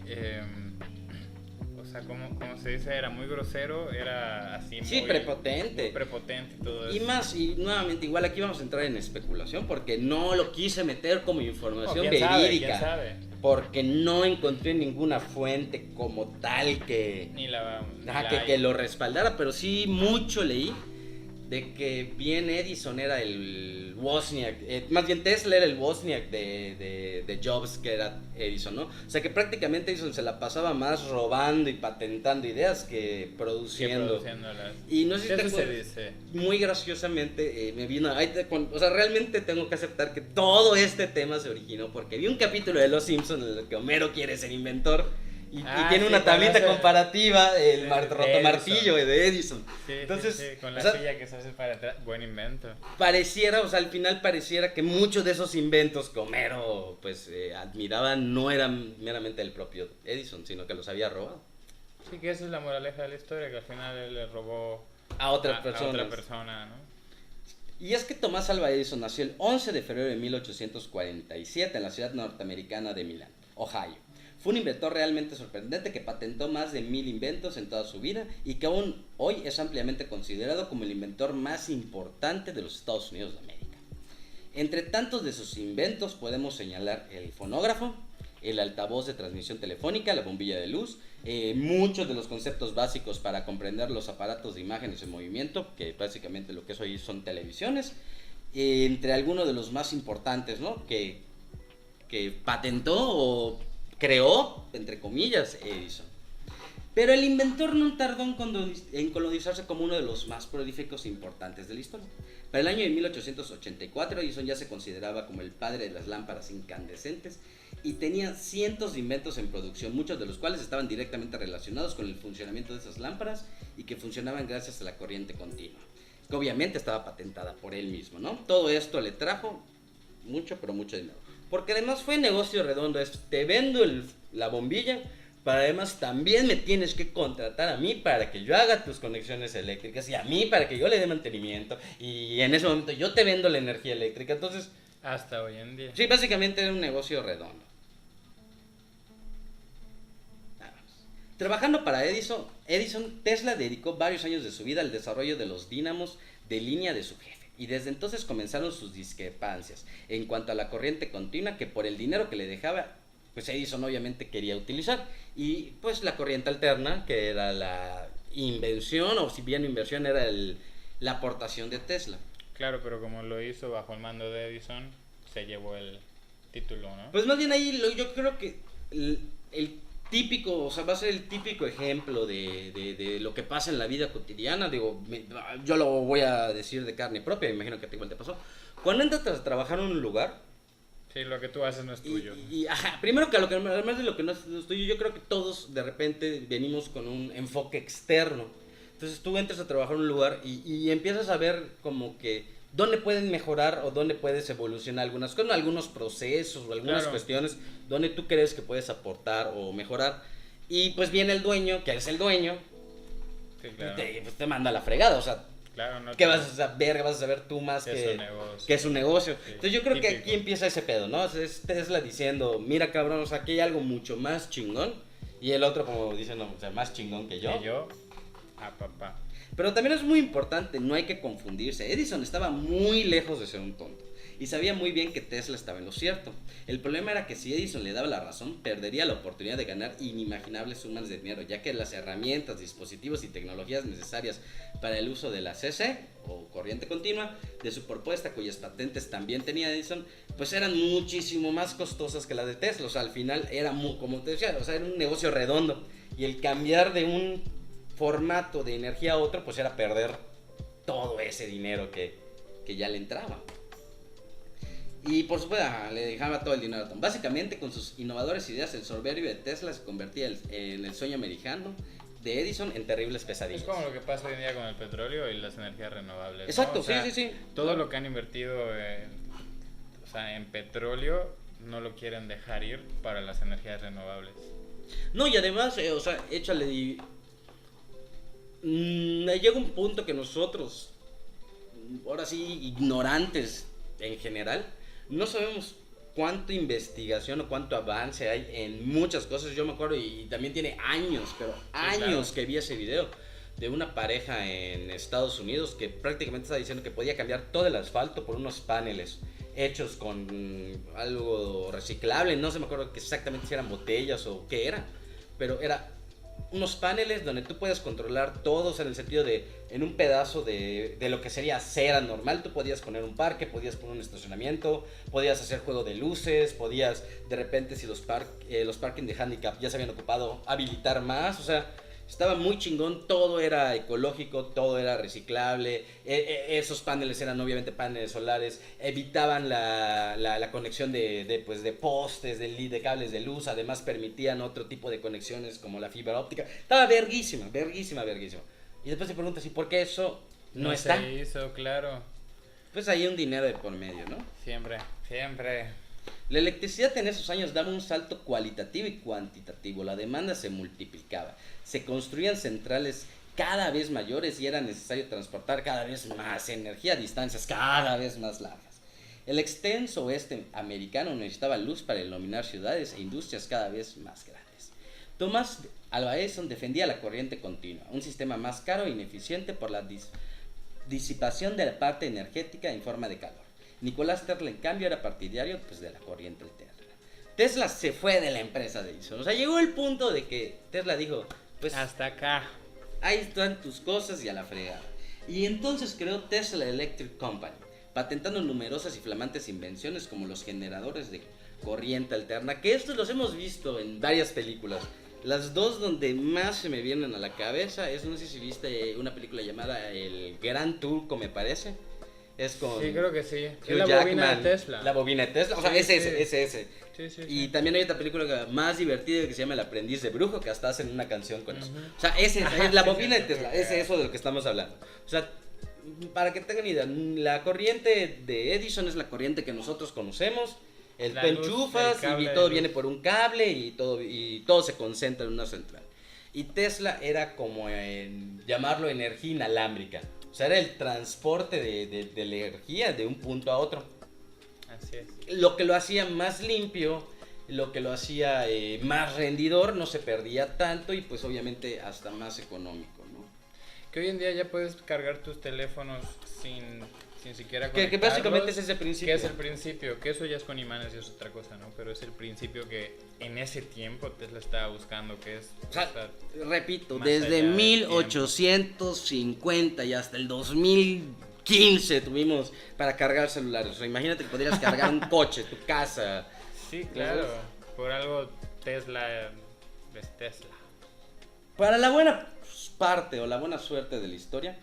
o sea, ¿cómo se dice? Era muy grosero, era así Sí, muy prepotente. muy prepotente y todo Y eso. más, y nuevamente, igual aquí vamos a entrar en especulación porque no lo quise meter como No, información ¿quién sabe? verídica. ¿Quién sabe? Porque no encontré ninguna fuente como tal que, Ni la que lo respaldara, pero sí mucho leí de que bien Edison era el Wozniak, más bien Tesla era el Wozniak de Jobs, que era Edison, ¿no? O sea que prácticamente Edison se la pasaba más robando y patentando ideas que produciendo. produciéndolas. Y no sé si te Eso se acuerdas, dice. muy graciosamente me vino, o sea, realmente tengo que aceptar que todo este tema se originó porque vi un capítulo de Los Simpsons en el que Homero quiere ser inventor y tiene Sí, una tablita conoce- comparativa, el de rotomartillo de Edison. Sí, Entonces, sí, con o la sea, silla que se hace para atrás. Buen invento. pareciera, o sea, al final pareciera que muchos de esos inventos que Homero pues admiraba no eran meramente del propio Edison, sino que los había robado Sí, que esa es la moraleja de la historia, que al final él le robó a otras a personas. otra persona, ¿no? Y es que Tomás Alva Edison nació el 11 de febrero de 1847 en la ciudad norteamericana de Milán, Ohio. Fue un inventor realmente sorprendente que patentó más de 1000 inventos en toda su vida y que aún hoy es ampliamente considerado como el inventor más importante de los Estados Unidos de América. Entre tantos de sus inventos podemos señalar el fonógrafo, el altavoz de transmisión telefónica, la bombilla de luz, muchos de los conceptos básicos para comprender los aparatos de imágenes en movimiento, que básicamente lo que es hoy son televisiones, entre algunos de los más importantes, ¿no? que patentó o creó, entre comillas, Edison. Pero el inventor no tardó en colonizarse como uno de los más prolíficos e importantes de la historia. Para el año de 1884, Edison ya se consideraba como el padre de las lámparas incandescentes y tenía cientos de inventos en producción, muchos de los cuales estaban directamente relacionados con el funcionamiento de esas lámparas y que funcionaban gracias a la corriente continua, que obviamente estaba patentada por él mismo, ¿no? Todo esto le trajo mucho, pero mucho dinero. Porque además fue negocio redondo, te vendo la bombilla, pero además también me tienes que contratar a mí para que yo haga tus conexiones eléctricas y a mí para que yo le dé mantenimiento y en ese momento yo te vendo la energía eléctrica. Entonces, Hasta hoy en día. sí, básicamente era un negocio redondo. Trabajando para Edison, Tesla dedicó varios años de su vida al desarrollo de los dínamos de línea de su jefe. Y desde entonces comenzaron sus discrepancias en cuanto a la corriente continua que por el dinero que le dejaba, pues Edison obviamente quería utilizar. Y pues la corriente alterna, que era la invención, o si bien inversión era la aportación de Tesla. Claro, pero como lo hizo bajo el mando de Edison, se llevó el título, ¿no? Pues más bien ahí yo creo que el típico, o sea, va a ser el típico ejemplo de lo que pasa en la vida cotidiana. Digo, yo lo voy a decir de carne propia, me imagino que a ti igual te pasó. Cuando entras a trabajar en un lugar, Sí, lo que tú haces no es tuyo. ajá, primero que además de lo que no es tuyo, yo creo que todos de repente venimos con un enfoque externo. Entonces tú entras a trabajar en un lugar y empiezas a ver como que dónde pueden mejorar o dónde puedes evolucionar algunas cosas, algunos procesos o algunas Claro. cuestiones donde tú crees que puedes aportar o mejorar. Y pues viene el dueño, que es el dueño, Sí, y claro. te manda a la fregada. O sea, Claro, no ¿qué vas a saber? ¿Qué vas a saber tú más Que es un negocio. que es un negocio? Sí, Entonces yo creo que típico. aquí empieza ese pedo, ¿no? Es Tesla diciendo, mira cabrón, o sea, aquí hay algo mucho más chingón. Y el otro como dice, no, o sea, más chingón que yo. Que yo, a papá. Pero también es muy importante, no hay que confundirse. Edison estaba muy lejos de ser un tonto. y sabía muy bien que Tesla estaba en lo cierto. El problema era que si Edison le daba la razón, perdería la oportunidad de ganar inimaginables sumas de dinero, ya que las herramientas, dispositivos y tecnologías necesarias para el uso de la CC, o corriente continua, de su propuesta, cuyas patentes también tenía Edison, pues eran muchísimo más costosas que las de Tesla. O sea, al final era, como te decía, o sea, era un negocio redondo, y el cambiar de un formato de energía a otro, pues era perder todo ese dinero que ya le entraba. Y por supuesto, le dejaba todo el dinero a Tom. Básicamente, con sus innovadoras ideas, el soberbio de Tesla se convertía en el sueño americano de Edison en terribles pesadillas. Es como lo que pasa hoy en día con el petróleo y las energías renovables. Exacto, ¿no? O sea, sí. Todo lo que han invertido en petróleo no lo quieren dejar ir para las energías renovables. No, y además, o sea, échale. Llega un punto que nosotros, ahora sí, ignorantes en general, no sabemos cuánta investigación o cuánto avance hay en muchas cosas. Yo me acuerdo, y también tiene años, pero años que vi ese video de una pareja en Estados Unidos que prácticamente estaba diciendo que podía cambiar todo el asfalto por unos paneles hechos con algo reciclable. No se me acuerdo exactamente si eran botellas o qué era, pero era unos paneles donde tú puedes controlar todo, o sea, en el sentido de, en un pedazo de lo que sería acera normal, tú podías poner un parque, podías poner un estacionamiento, podías hacer juego de luces, podías de repente, si los parking de handicap ya se habían ocupado, habilitar más. O sea, estaba muy chingón, todo era ecológico, todo era reciclable. Esos paneles eran obviamente paneles solares, evitaban la conexión de postes, de cables de luz, además permitían otro tipo de conexiones como la fibra óptica. Estaba verguísima. Y después te preguntas, ¿y por qué eso no está? Se hizo, claro. Pues hay un dinero de por medio, ¿no? Siempre. La electricidad en esos años daba un salto cualitativo y cuantitativo, la demanda se multiplicaba, se construían centrales cada vez mayores y era necesario transportar cada vez más energía a distancias cada vez más largas. El extenso oeste americano necesitaba luz para iluminar ciudades e industrias cada vez más grandes. Thomas Alva Edison defendía la corriente continua, un sistema más caro e ineficiente por la disipación de la parte energética en forma de calor. Nicolás Tesla, en cambio, era partidario de la corriente alterna. Tesla se fue de la empresa de Edison. O sea, llegó el punto de que Tesla dijo, pues hasta acá. Ahí están tus cosas y a la fregada. Y entonces creó Tesla Electric Company, patentando numerosas y flamantes invenciones como los generadores de corriente alterna, que estos los hemos visto en varias películas. Las dos donde más se me vienen a la cabeza es, no sé si viste una película llamada El Gran Turco, me parece. Es con... Sí, creo que sí. Hugh La Jackman, bobina de Tesla. La bobina de Tesla. O sea, Sí, ese. Sí. Y también hay otra película más divertida que se llama El Aprendiz de Brujo, que hasta hacen una canción con eso. O sea, ese es la bobina de Tesla. Es eso de lo que estamos hablando. O sea, para que tengan idea, la corriente de Edison es la corriente que nosotros conocemos. Tú enchufas y todo viene por un cable y todo se concentra en una central. Y Tesla era como llamarlo energía inalámbrica. O sea, era el transporte de la energía de un punto a otro. Así es. Lo que lo hacía más limpio, lo que lo hacía más rendidor, no se perdía tanto y pues obviamente hasta más económico, ¿no? Que hoy en día ya puedes cargar tus teléfonos sin siquiera que conectarlos. básicamente es ese principio. Que es el principio, que eso ya es con imanes y es otra cosa, ¿no? Pero es el principio que en ese tiempo Tesla estaba buscando, que es... O sea, repito, desde 1850 y hasta el 2015 tuvimos para cargar celulares. O sea, imagínate que podrías cargar un coche, tu casa. Sí, claro. Por algo Tesla es Tesla. Para la buena parte o la buena suerte de la historia,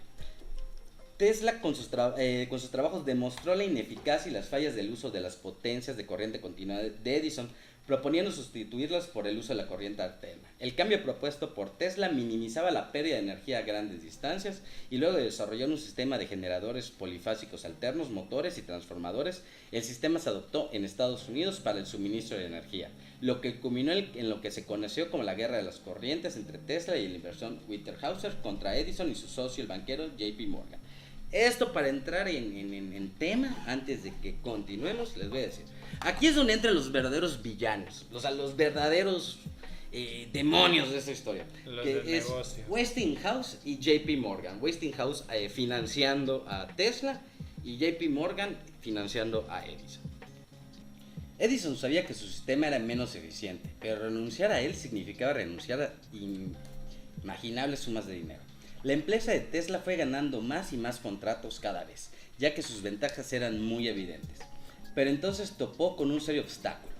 Tesla con sus trabajos demostró la ineficacia y las fallas del uso de las potencias de corriente continua de Edison, proponiendo sustituirlas por el uso de la corriente alterna. El cambio propuesto por Tesla minimizaba la pérdida de energía a grandes distancias y luego de desarrollar un sistema de generadores polifásicos alternos, motores y transformadores, el sistema se adoptó en Estados Unidos para el suministro de energía, lo que culminó en lo que se conoció como la guerra de las corrientes entre Tesla y el inversor Witterhauser contra Edison y su socio el banquero JP Morgan. Esto para entrar en tema, antes de que continuemos, les voy a decir. Aquí es donde entran los verdaderos villanos, los verdaderos demonios de esta historia. Los que del es negocio. Westinghouse y JP Morgan. Westinghouse financiando a Tesla y JP Morgan financiando a Edison. Edison sabía que su sistema era menos eficiente, pero renunciar a él significaba renunciar a inimaginables sumas de dinero. La empresa de Tesla fue ganando más y más contratos cada vez, ya que sus ventajas eran muy evidentes. Pero entonces topó con un serio obstáculo.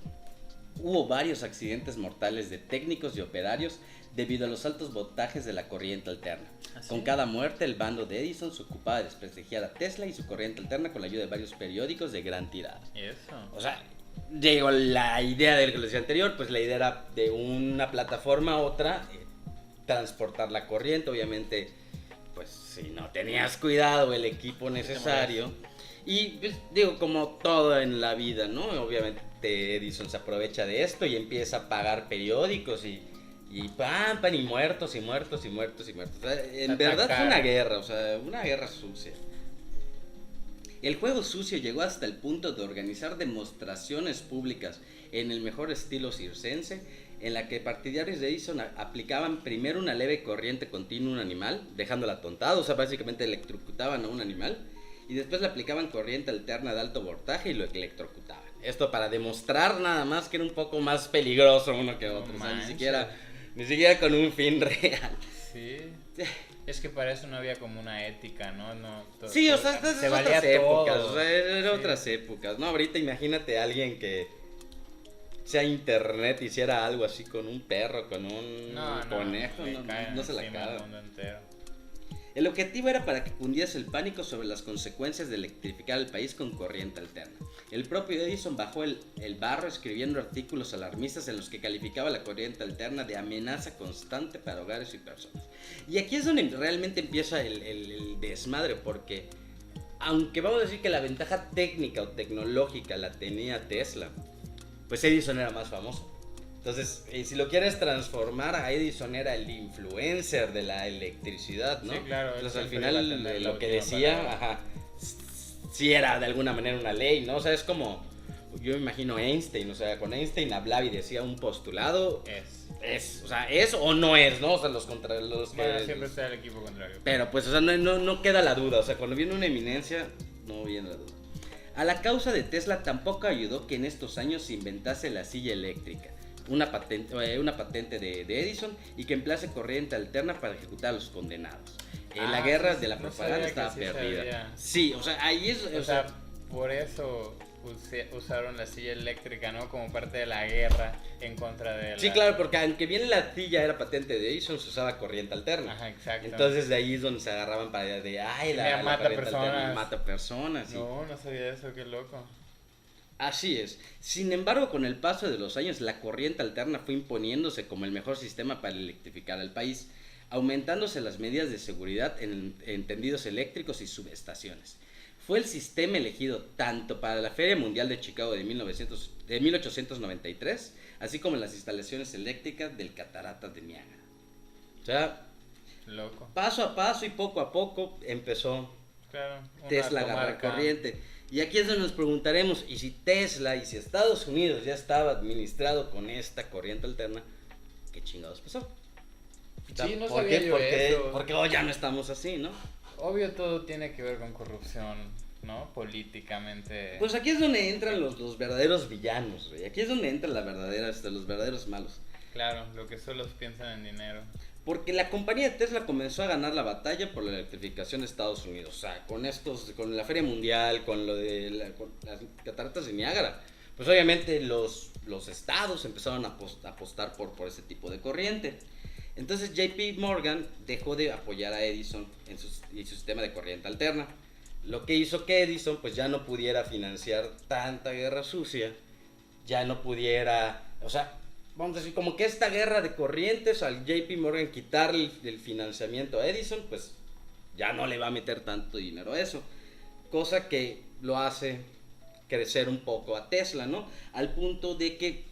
Hubo varios accidentes mortales de técnicos y operarios debido a los altos voltajes de la corriente alterna. ¿Ah, sí? Con cada muerte, el bando de Edison se ocupaba de desprestigiar a Tesla y su corriente alterna con la ayuda de varios periódicos de gran tirada. ¿Y eso? O sea, llegó la idea de lo que les decía anterior, pues la idea era de una plataforma a otra, transportar la corriente, obviamente, pues si no tenías cuidado, el equipo necesario. Y pues, digo, como todo en la vida, ¿no? Obviamente Edison se aprovecha de esto y empieza a pagar periódicos y pam, pam, y muertos, y muertos, y muertos, y muertos. O sea, en verdad fue una guerra, o sea, una guerra sucia. El juego sucio llegó hasta el punto de organizar demostraciones públicas en el mejor estilo circense, en la que partidarios de Edison aplicaban primero una leve corriente continua a un animal, dejándola atontado, o sea, básicamente electrocutaban a un animal, y después le aplicaban corriente alterna de alto voltaje y lo electrocutaban. Esto para demostrar nada más que era un poco más peligroso uno que otro, o sea, ni siquiera con un fin real. Sí. Es que para eso no había como una ética, ¿no? Sí, o sea, estas son otras épocas, todo. o sea, eran Sí. otras épocas, ¿no? Ahorita imagínate a alguien que sea internet, hiciera algo así con un perro, con un conejo, no se la acaba. El mundo entero. El objetivo era para que cundiese el pánico sobre las consecuencias de electrificar el país con corriente alterna. El propio Edison bajó el barro escribiendo artículos alarmistas en los que calificaba la corriente alterna de amenaza constante para hogares y personas. Y aquí es donde realmente empieza el desmadre, porque aunque vamos a decir que la ventaja técnica o tecnológica la tenía Tesla, pues Edison era más famoso. Entonces, si lo quieres transformar, a Edison era el influencer de la electricidad, ¿no? Sí, claro. Entonces, al final, lo que decía, sí era de alguna manera una ley, ¿no? O sea, es como, yo me imagino Einstein, o sea, con Einstein hablaba y decía un postulado. O sea, es o no es, ¿no? O sea, Siempre está el equipo contrario. Pero, pues, o sea, no queda la duda. O sea, cuando viene una eminencia, no viene la duda. A la causa de Tesla tampoco ayudó que en estos años se inventase la silla eléctrica. Una patente de Edison y que emplace corriente alterna para ejecutar a los condenados. La guerra de la propaganda estaba perdida. Sabía. Sí, o sea, ahí es... O sea, por eso usaron la silla eléctrica, ¿no? Como parte de la guerra en contra de la... Sí, claro, porque aunque bien la silla era patente de Edison, se usaba corriente alterna. Ajá, exacto. Entonces de ahí es donde se agarraban para la mata corriente personas. alterna mata personas. Sí. No sabía eso, qué loco. Así es. Sin embargo, con el paso de los años, la corriente alterna fue imponiéndose como el mejor sistema para electrificar al país, aumentándose las medidas de seguridad en tendidos eléctricos y subestaciones. Fue el sistema elegido tanto para la Feria Mundial de Chicago de 1893, así como en las instalaciones eléctricas del Cataratas de Niágara. O sea, loco. Paso a paso y poco a poco empezó Tesla a agarrar corriente. Y aquí es donde nos preguntaremos, ¿y si Tesla y si Estados Unidos ya estaba administrado con esta corriente alterna, qué chingados pasó? Sí, no sabía yo eso. Porque hoy ya no estamos así, ¿no? Obvio todo tiene que ver con corrupción, ¿no? Políticamente. Pues aquí es donde entran los verdaderos villanos, güey. Aquí es donde entran los verdaderos malos. Claro, lo que solo piensan en dinero. Porque la compañía de Tesla comenzó a ganar la batalla por la electrificación de Estados Unidos. O sea, con la Feria Mundial, con con las cataratas de Niágara. Pues obviamente los estados empezaron a apostar por ese tipo de corriente. Entonces JP Morgan dejó de apoyar a Edison en su sistema de corriente alterna. Lo que hizo que Edison pues ya no pudiera financiar tanta guerra sucia. Ya no pudiera... O sea, vamos a decir, como que esta guerra de corrientes, al JP Morgan quitarle el financiamiento a Edison, pues ya no le va a meter tanto dinero a eso. Cosa que lo hace crecer un poco a Tesla, ¿no? Al punto de que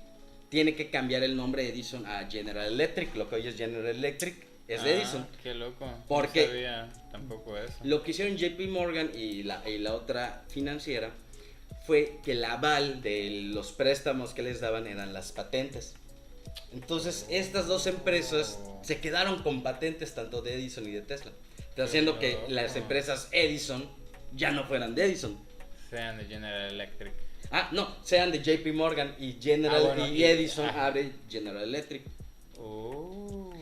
tiene que cambiar el nombre de Edison a General Electric. Lo que hoy es General Electric es de Edison. Qué loco. Porque no sabía tampoco eso. Lo que hicieron JP Morgan y la otra financiera fue que el aval de los préstamos que les daban eran las patentes. Entonces estas dos empresas se quedaron con patentes tanto de Edison y de Tesla, haciendo que las empresas Edison ya no fueran de Edison. Sean de General Electric. Ah, no, sean de JP Morgan y General bueno, y Edison abre General Electric. Oh.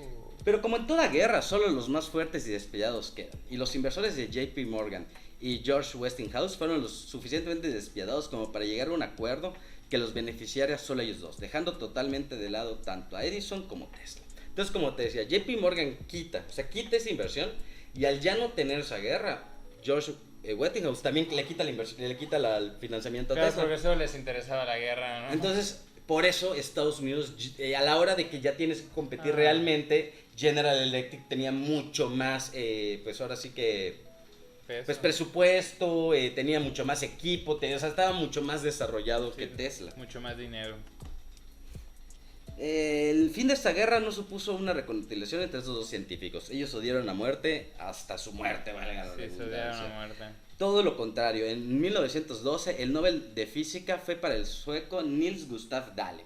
Pero como en toda guerra, solo los más fuertes y despiadados quedan. Y los inversores de JP Morgan y George Westinghouse fueron los suficientemente despiadados como para llegar a un acuerdo que los beneficiara solo a ellos dos, dejando totalmente de lado tanto a Edison como Tesla. Entonces, como te decía, JP Morgan quita esa inversión, y al ya no tener esa guerra, George Westinghouse también le quita la inversión, le quita el financiamiento a Claro, Tesla. porque solo les interesaba la guerra, ¿no? Entonces, por eso Estados Unidos, a la hora de que ya tienes que competir realmente, General Electric tenía mucho más, pues ahora sí que, pues presupuesto, tenía mucho más equipo, o sea, estaba mucho más desarrollado que Tesla. Mucho más dinero. El fin de esta guerra no supuso una reconciliación entre estos dos científicos. Ellos odiaron a muerte hasta su muerte, valga la Sí, se odiaron a muerte. Todo lo contrario, en 1912 el Nobel de Física fue para el sueco Niels Gustav Dahlem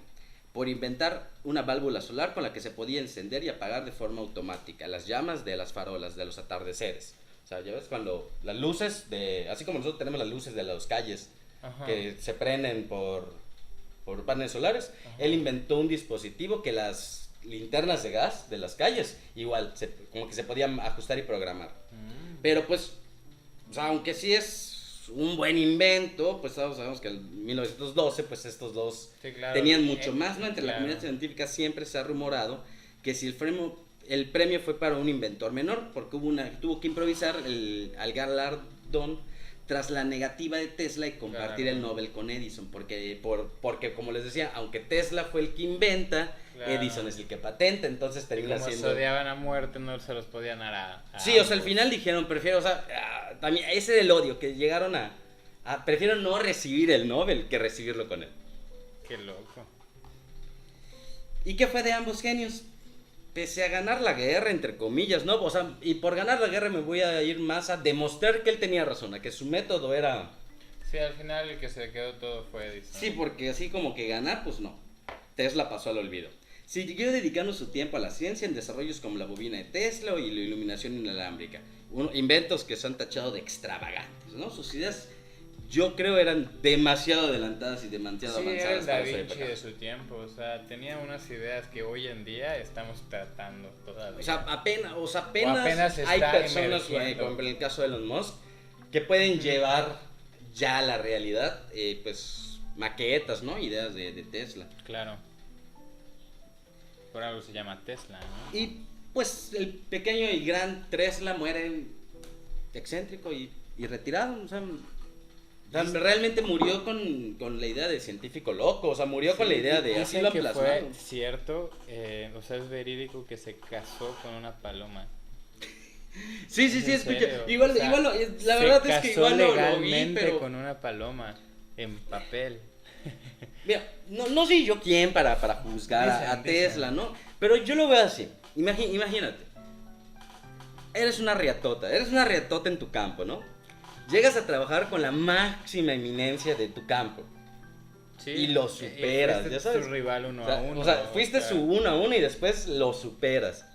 por inventar una válvula solar con la que se podía encender y apagar de forma automática las llamas de las farolas de los atardeceres. O sea, ya ves cuando las luces así como nosotros tenemos las luces de las calles, ajá, que se prenden por paneles solares, ajá, él inventó un dispositivo que las linternas de gas de las calles igual como que se podían ajustar y programar. Pero pues, o sea, aunque sí es un buen invento, pues todos sabemos que en 1912 pues estos dos, sí, claro, tenían mucho más, ¿no? Entre, claro, la comunidad científica siempre se ha rumorado que si el premio fue para un inventor menor, porque tuvo que improvisar al galardón tras la negativa de Tesla y compartir, claro, el Nobel con Edison, porque como les decía, aunque Tesla fue el que inventa, claro, Edison es el que patenta, entonces termina siendo... Como se odiaban a muerte, no se los podían dar a sí, o sea, al final dijeron, prefiero, o sea, también ese era el odio, que llegaron prefiero no recibir el Nobel que recibirlo con él. Qué loco. ¿Y qué fue de ambos genios? Pese a ganar la guerra, entre comillas, ¿no? O sea, y por ganar la guerra me voy a ir más a demostrar que él tenía razón, a que su método era... Sí, al final el que se quedó todo fue Edison. Sí, porque así como que ganar, pues no. Tesla pasó al olvido. Siguió dedicando su tiempo a la ciencia en desarrollos como la bobina de Tesla y la iluminación inalámbrica. Inventos que se han tachado de extravagantes, ¿no? Sus ideas, yo creo, eran demasiado adelantadas y demasiado avanzadas. Sí, era el Da Vinci de su tiempo, o sea, tenía unas ideas que hoy en día estamos tratando todavía. O sea, apenas hay personas, como en el caso de Elon Musk, que pueden llevar ya a la realidad, pues, maquetas, ¿no? Ideas de Tesla. Claro. Por algo se llama Tesla, ¿no? Y, pues, el pequeño y gran Tesla muere excéntrico y retirado, o sea... realmente murió con la idea de científico loco, o sea, murió, sí, con la idea de así lo han plasmado. Fue cierto, o sea, es verídico que se casó con una paloma. Sí, escucha. Igual, la verdad es que igual lo vi, pero con una paloma en papel. Mira, no soy yo quien para juzgar a Tesla, ¿no? Pero yo lo veo así. Imagínate. Eres una riatota en tu campo, ¿no? Llegas a trabajar con la máxima eminencia de tu campo. Sí, y lo superas, ya sabes. Tu rival 1-1. O sea, fuiste su 1-1 y después lo superas.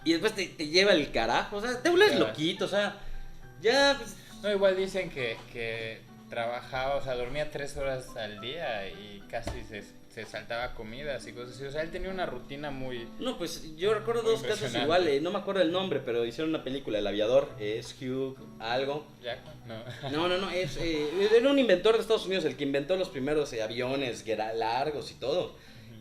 Y después te lleva el carajo, o sea, te vuelves loquito, o sea, ya... Pues... No, igual dicen que trabajaba, o sea, dormía 3 horas al día y casi se saltaba comidas y cosas así. O sea, él tenía una rutina muy... No, pues yo recuerdo dos casos igual, no me acuerdo el nombre, pero hicieron una película, El Aviador, es Hugh algo. No. No, era un inventor de Estados Unidos, el que inventó los primeros aviones largos y todo.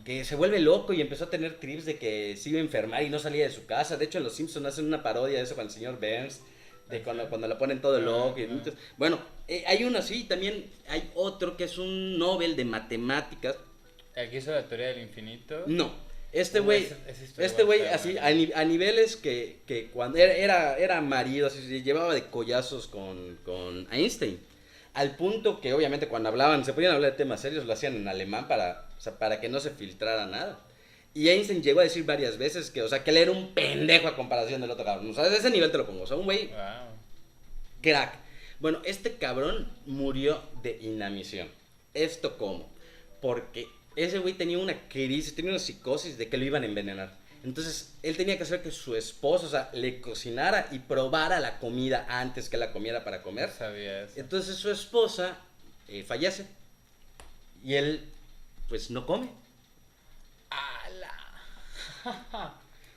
Que se vuelve loco y empezó a tener trips de que se iba a enfermar y no salía de su casa. De hecho, en Los Simpsons hacen una parodia de eso con el señor Burns, de cuando lo ponen todo loco. Entonces, bueno, hay uno así, también hay otro que es un Nobel de matemáticas. ¿El que hizo la teoría del infinito? No, este güey así, a niveles que cuando era marido, así, se llevaba de collazos con Einstein. Al punto que obviamente cuando hablaban, se podían hablar de temas serios, lo hacían en alemán para que no se filtrara nada. Y Einstein llegó a decir varias veces que, o sea, que él era un pendejo a comparación del otro cabrón. O sea, a ese nivel te lo pongo. O sea, un güey crack. Bueno, este cabrón murió de inanición. ¿Esto cómo? Porque ese güey tenía una crisis, tenía una psicosis de que lo iban a envenenar. Entonces, él tenía que hacer que su esposa, o sea, le cocinara y probara la comida antes que la comiera para comer. Sabía eso. Entonces, su esposa fallece y él, pues, no come. ¡Hala!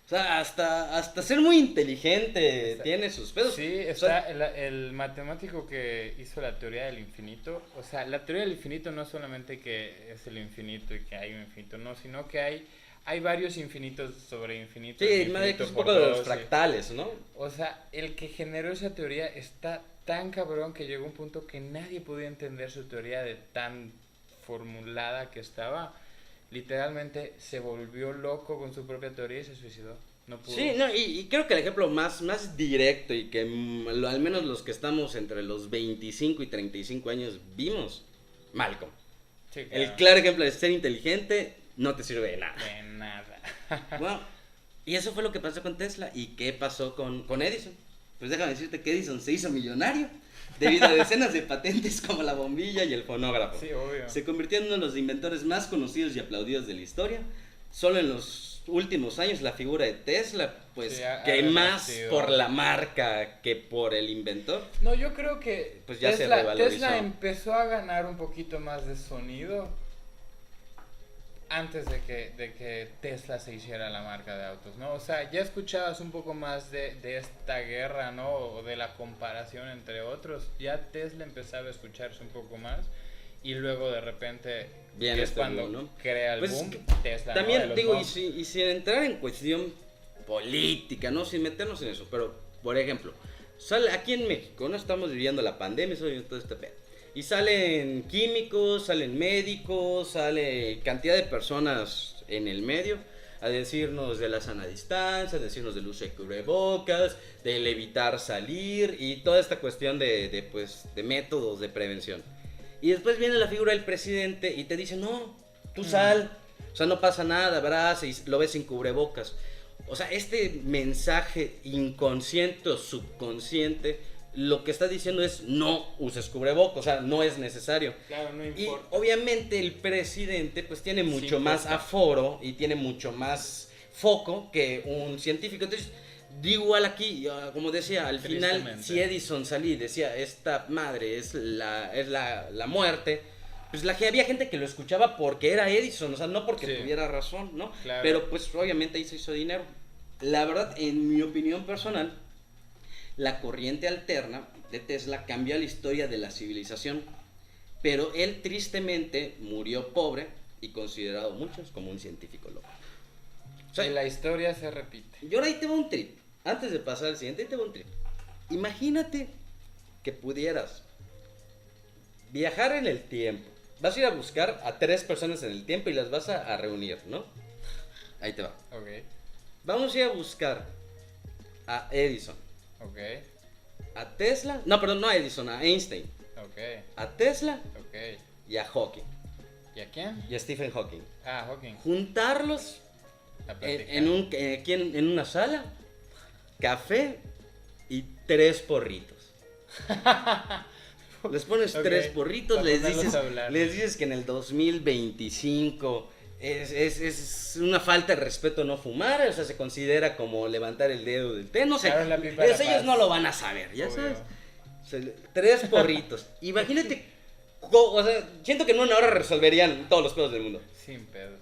O sea, hasta ser muy inteligente tiene sus pedos. Sí, O está sea, el matemático que hizo la teoría del infinito. O sea, la teoría del infinito no es solamente que es el infinito y que hay un infinito, no, sino que hay varios infinitos sobre infinitos. sí, infinito es un por poco de los dos, fractales, ¿no? o sea, el que generó esa teoría está tan cabrón que llegó a un punto que nadie podía entender su teoría de tan formulada que estaba. Literalmente se volvió loco con su propia teoría y se suicidó. No pudo. Sí, no, y creo que el ejemplo más directo y que al menos los que estamos entre los 25 y 35 años vimos, Malcolm. Sí, El claro ejemplo de ser inteligente no te sirve de nada. de nada. Bueno, y eso fue lo que pasó con Tesla. ¿Y qué pasó con Edison? Pues déjame decirte que Edison se hizo millonario debido a decenas de patentes como la bombilla y el fonógrafo. Sí, obvio. Se convirtió en uno de los inventores más conocidos y aplaudidos de la historia. Solo en los últimos años la figura de Tesla, pues Sí, que más renacido. por la marca que por el inventor. No, yo creo que Pues ya se revalorizó. Tesla empezó a ganar un poquito más de sonido antes de que Tesla se hiciera la marca de autos, ¿no? O sea, ya escuchabas un poco más de esta guerra, ¿no? O de la comparación entre otros. Ya Tesla empezaba a escucharse un poco más y luego de repente, Bien, que es este cuando boom, ¿no? crea el Pues boom, Tesla, ¿no? también De los digo, bombs. y sin entrar en cuestión política, ¿no? Sin meternos en eso, pero por ejemplo, sale aquí en México, no estamos viviendo la pandemia, soy todo este pedo. Y salen químicos, salen médicos, sale cantidad de personas en el medio a decirnos de la sana distancia, a decirnos del uso de cubrebocas, del evitar salir y toda esta cuestión de métodos de prevención. Y después viene la figura del presidente y te dice, no, tú sal, o sea, no pasa nada, abraza y lo ves sin cubrebocas. O sea, este mensaje inconsciente o subconsciente lo que está diciendo es no uses cubrebocas, o sea, no es necesario. Claro, no Y importa. obviamente el presidente pues tiene mucho Sí, más importa. aforo y tiene mucho más foco que un científico. Entonces, digo igual aquí, como decía, al final Tristemente. si Edison salía y decía esta madre es la muerte, pues había gente que lo escuchaba porque era Edison, o sea, no porque Sí. tuviera razón, ¿no? Claro. Pero pues obviamente ahí se hizo dinero. La verdad, en mi opinión personal, la corriente alterna de Tesla cambió la historia de la civilización, pero él tristemente murió pobre y considerado muchos como un científico loco. O sea, Y la historia se repite. y ahora ahí te va un trip. Antes de pasar al siguiente, ahí te va un trip. Imagínate que pudieras viajar en el tiempo. Vas a ir a buscar a 3 personas en el tiempo y las vas a reunir, ¿no? Ahí te va. Ok, Vamos a ir a buscar a Edison, ok, a Tesla, no, perdón, no a Edison, a Einstein, ok, a Tesla ok. y a Hawking, ¿Y a quién? y a Stephen Hawking. Ah, Hawking. Juntarlos A platicar. aquí en una sala, café y 3 porritos. Les pones Ok, 3 porritos, para ponerlos a hablar. les dices que en el 2025 es una falta de respeto no fumar, o sea, se considera como levantar el dedo del té, no sé. Claro, la pipa de la Ellos paz. no lo van a saber, ya Obvio. sabes. O sea, 3 porritos. Imagínate, o sea, siento que en una hora resolverían todos los pedos del mundo. Sin pedos,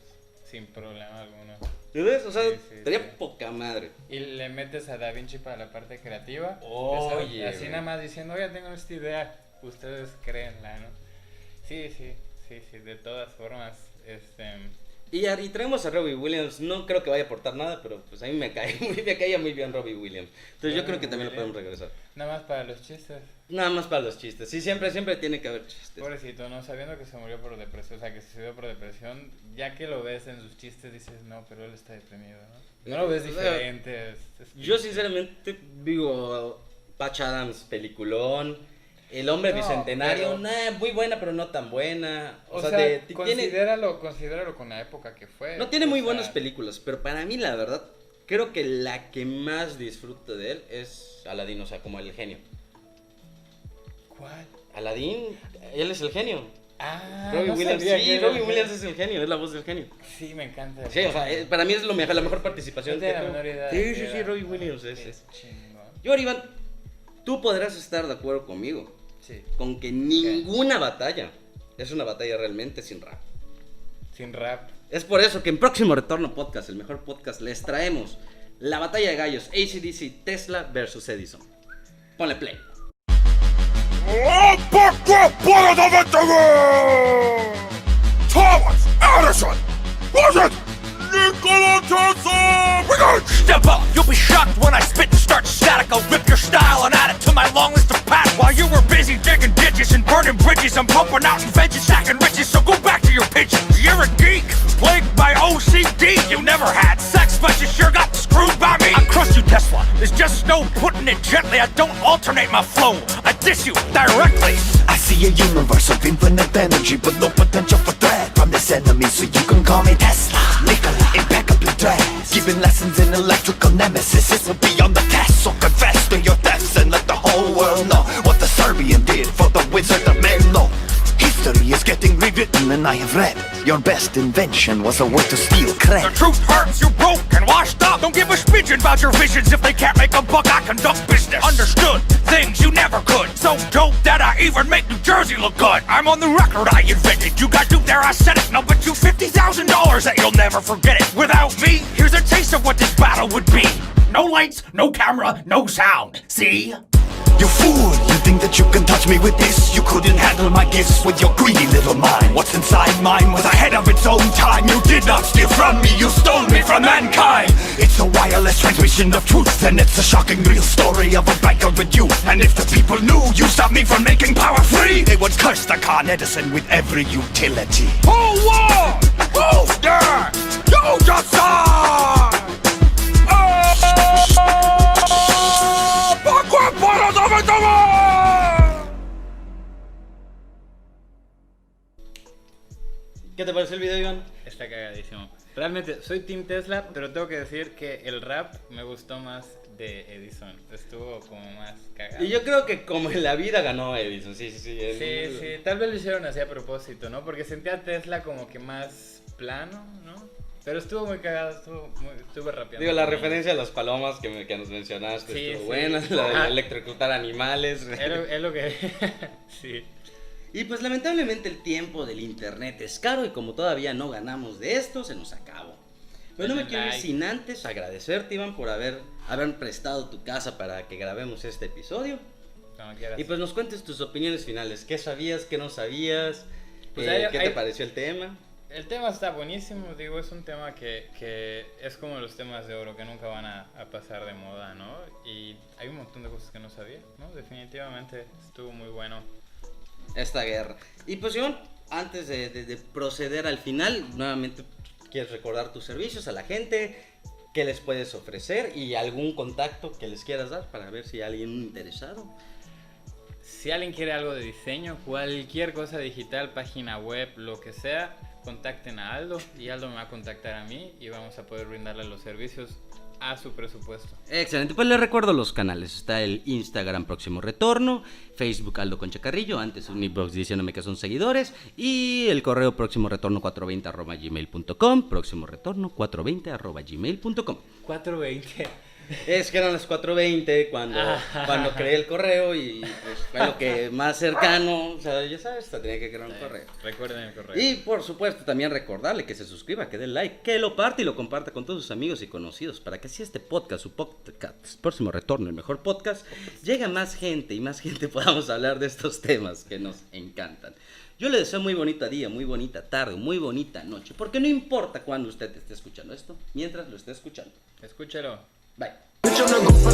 sin problema alguno. ¿Ves? O sea, Sí, sí, estaría sí. poca madre. Y le metes a Da Vinci para la parte creativa. Oye, así güey. nada más diciendo, oye, tengo esta idea, ustedes créenla, ¿no? Sí, de todas formas, Y traemos a Robbie Williams, no creo que vaya a aportar nada, pero pues a mí me caía muy bien Robbie Williams. Entonces yo creo que también lo podemos regresar. nada más para los chistes. Nada más para los chistes. Sí, siempre tiene que haber chistes. Pobrecito, ¿no? Sabiendo que se murió por depresión, o sea, que se suicidó por depresión, ya que lo ves en sus chistes dices, no, pero él está deprimido, ¿no? No lo ves diferente. Yo sinceramente digo, Patch Adams, peliculón. El hombre No, bicentenario, pero- muy buena, pero no tan buena. O sea, considéralo con la época que fue. No tiene muy o sea, buenas películas, pero para mí la verdad, creo que la que más disfruto de él es Aladdin, o sea, como el genio. ¿Cuál? Aladdin, él es el genio. Robbie no Williams, sabía que sí, era Robbie el Williams genio. es el genio, es la voz del genio. Sí, me encanta. Sí, o sea, para mí es la mejor participación No tenía la tuvo. menor idea Sí, de sí, que sí, era. Robbie Williams Qué es. chingón. Yo, Iván, tú podrás estar de acuerdo conmigo Sí, con que ninguna batalla es una batalla realmente sin rap. sin rap. Es por eso que en próximo Retorno Podcast, el mejor podcast, les traemos la batalla de gallos AC/DC Tesla versus Edison. Ponle play. Thomas Edison! Was it Nikola Tesla? Step up, you'll be shocked when I spit and start static. I'll rip your style and add it to my long list of patterns. While you were busy digging ditches and burning bridges, I'm pumping out inventions, stacking riches, so go back to your pigeons. You're a geek, plagued by OCD. You never had sex, but you sure got screwed by me. I crushed you, Tesla. There's just no putting it gently. I don't alternate my flow. I diss you directly. I see a universe of infinite energy, but no potential for threat from this enemy. So you can call me Tesla, Nikola, impeccably dressed, giving lessons in electrical nemesis. This will be on the test, so confess to your thefts and let the whole world know what the Serbian did for the Wizard of Menlo. History is getting rewritten, and I have read your best invention was a way to steal The credit. truth hurts, you broke and washed up. Don't give a smidgen about your visions. If they can't make a buck, I conduct business. Understood, things you never could. So dope that I even make New Jersey look good. I'm on the record, I invented. You got duped there, I said it. Now bet you $50,000 that you'll never forget it. Without me, here's a taste of what this battle would be. No lights, no camera, no sound. See? You fool, you think that you can touch me with this? You couldn't handle my gifts with your greedy little mind. What's inside mine was ahead of its own time. You did not steal from me, you stole me from mankind. It's a wireless transmission of truth, and it's a shocking real story of a banker with you. And if the people knew you stopped me from making power free, they would curse the Con Edison with every utility. Who won? Who's there? You decide! ¿Qué te pareció el video, Iván? Está cagadísimo. Realmente soy Team Tesla, pero tengo que decir que el rap me gustó más de Edison. Estuvo como más cagado. Y yo creo que como en la vida ganó Edison, sí. Sí, sí, tal vez lo hicieron así a propósito, ¿no? Porque sentía a Tesla como que más plano, ¿no? Pero estuvo muy cagado, estuvo rapeando. Digo, la referencia a las palomas que nos mencionaste Sí, estuvo sí. buena, la de electrocutar animales. Es lo que... sí. Y pues lamentablemente el tiempo del internet es caro y como todavía no ganamos de esto, se nos acabó. Pero no me quiero ir sin antes agradecerte, Iván, por haber prestado tu casa para que grabemos este episodio. Como quieras. Y pues nos cuentes tus opiniones finales. ¿Qué sabías, qué no sabías? Pues ¿Qué te pareció el tema? El tema está buenísimo, digo, es un tema que es como los temas de oro, que nunca van a pasar de moda, ¿no? Y hay un montón de cosas que no sabía, ¿no? Definitivamente estuvo muy bueno esta guerra. Y pues Iván, antes de proceder al final, nuevamente quieres recordar tus servicios a la gente, qué les puedes ofrecer y algún contacto que les quieras dar para ver si hay alguien interesado. Si alguien quiere algo de diseño, cualquier cosa digital, página web, lo que sea, contacten a Aldo y Aldo me va a contactar a mí y vamos a poder brindarle los servicios a su presupuesto. Excelente, pues les recuerdo los canales. Está el Instagram Próximo Retorno, Facebook Aldo Concha Carrillo, antes un inbox diciéndome que son seguidores, y el correo próximo retorno 420@gmail.com, próximo retorno 420@gmail.com. 420. Es que eran las 4:20 cuando creé el correo y pues fue lo que más cercano, o sea, ya sabes, tenía que crear un correo. Recuerden el correo. Y por supuesto también recordarle que se suscriba, que dé like, que lo parte y lo comparta con todos sus amigos y conocidos para que así este podcast, su podcast, Próximo Retorno, el mejor podcast, llegue a más gente y más gente podamos hablar de estos temas que nos encantan. Yo le deseo muy bonito día, muy bonita tarde, muy bonita noche, porque no importa cuándo usted esté escuchando esto, mientras lo esté escuchando. Escúchalo. Bye. Bitch, I'm not gonna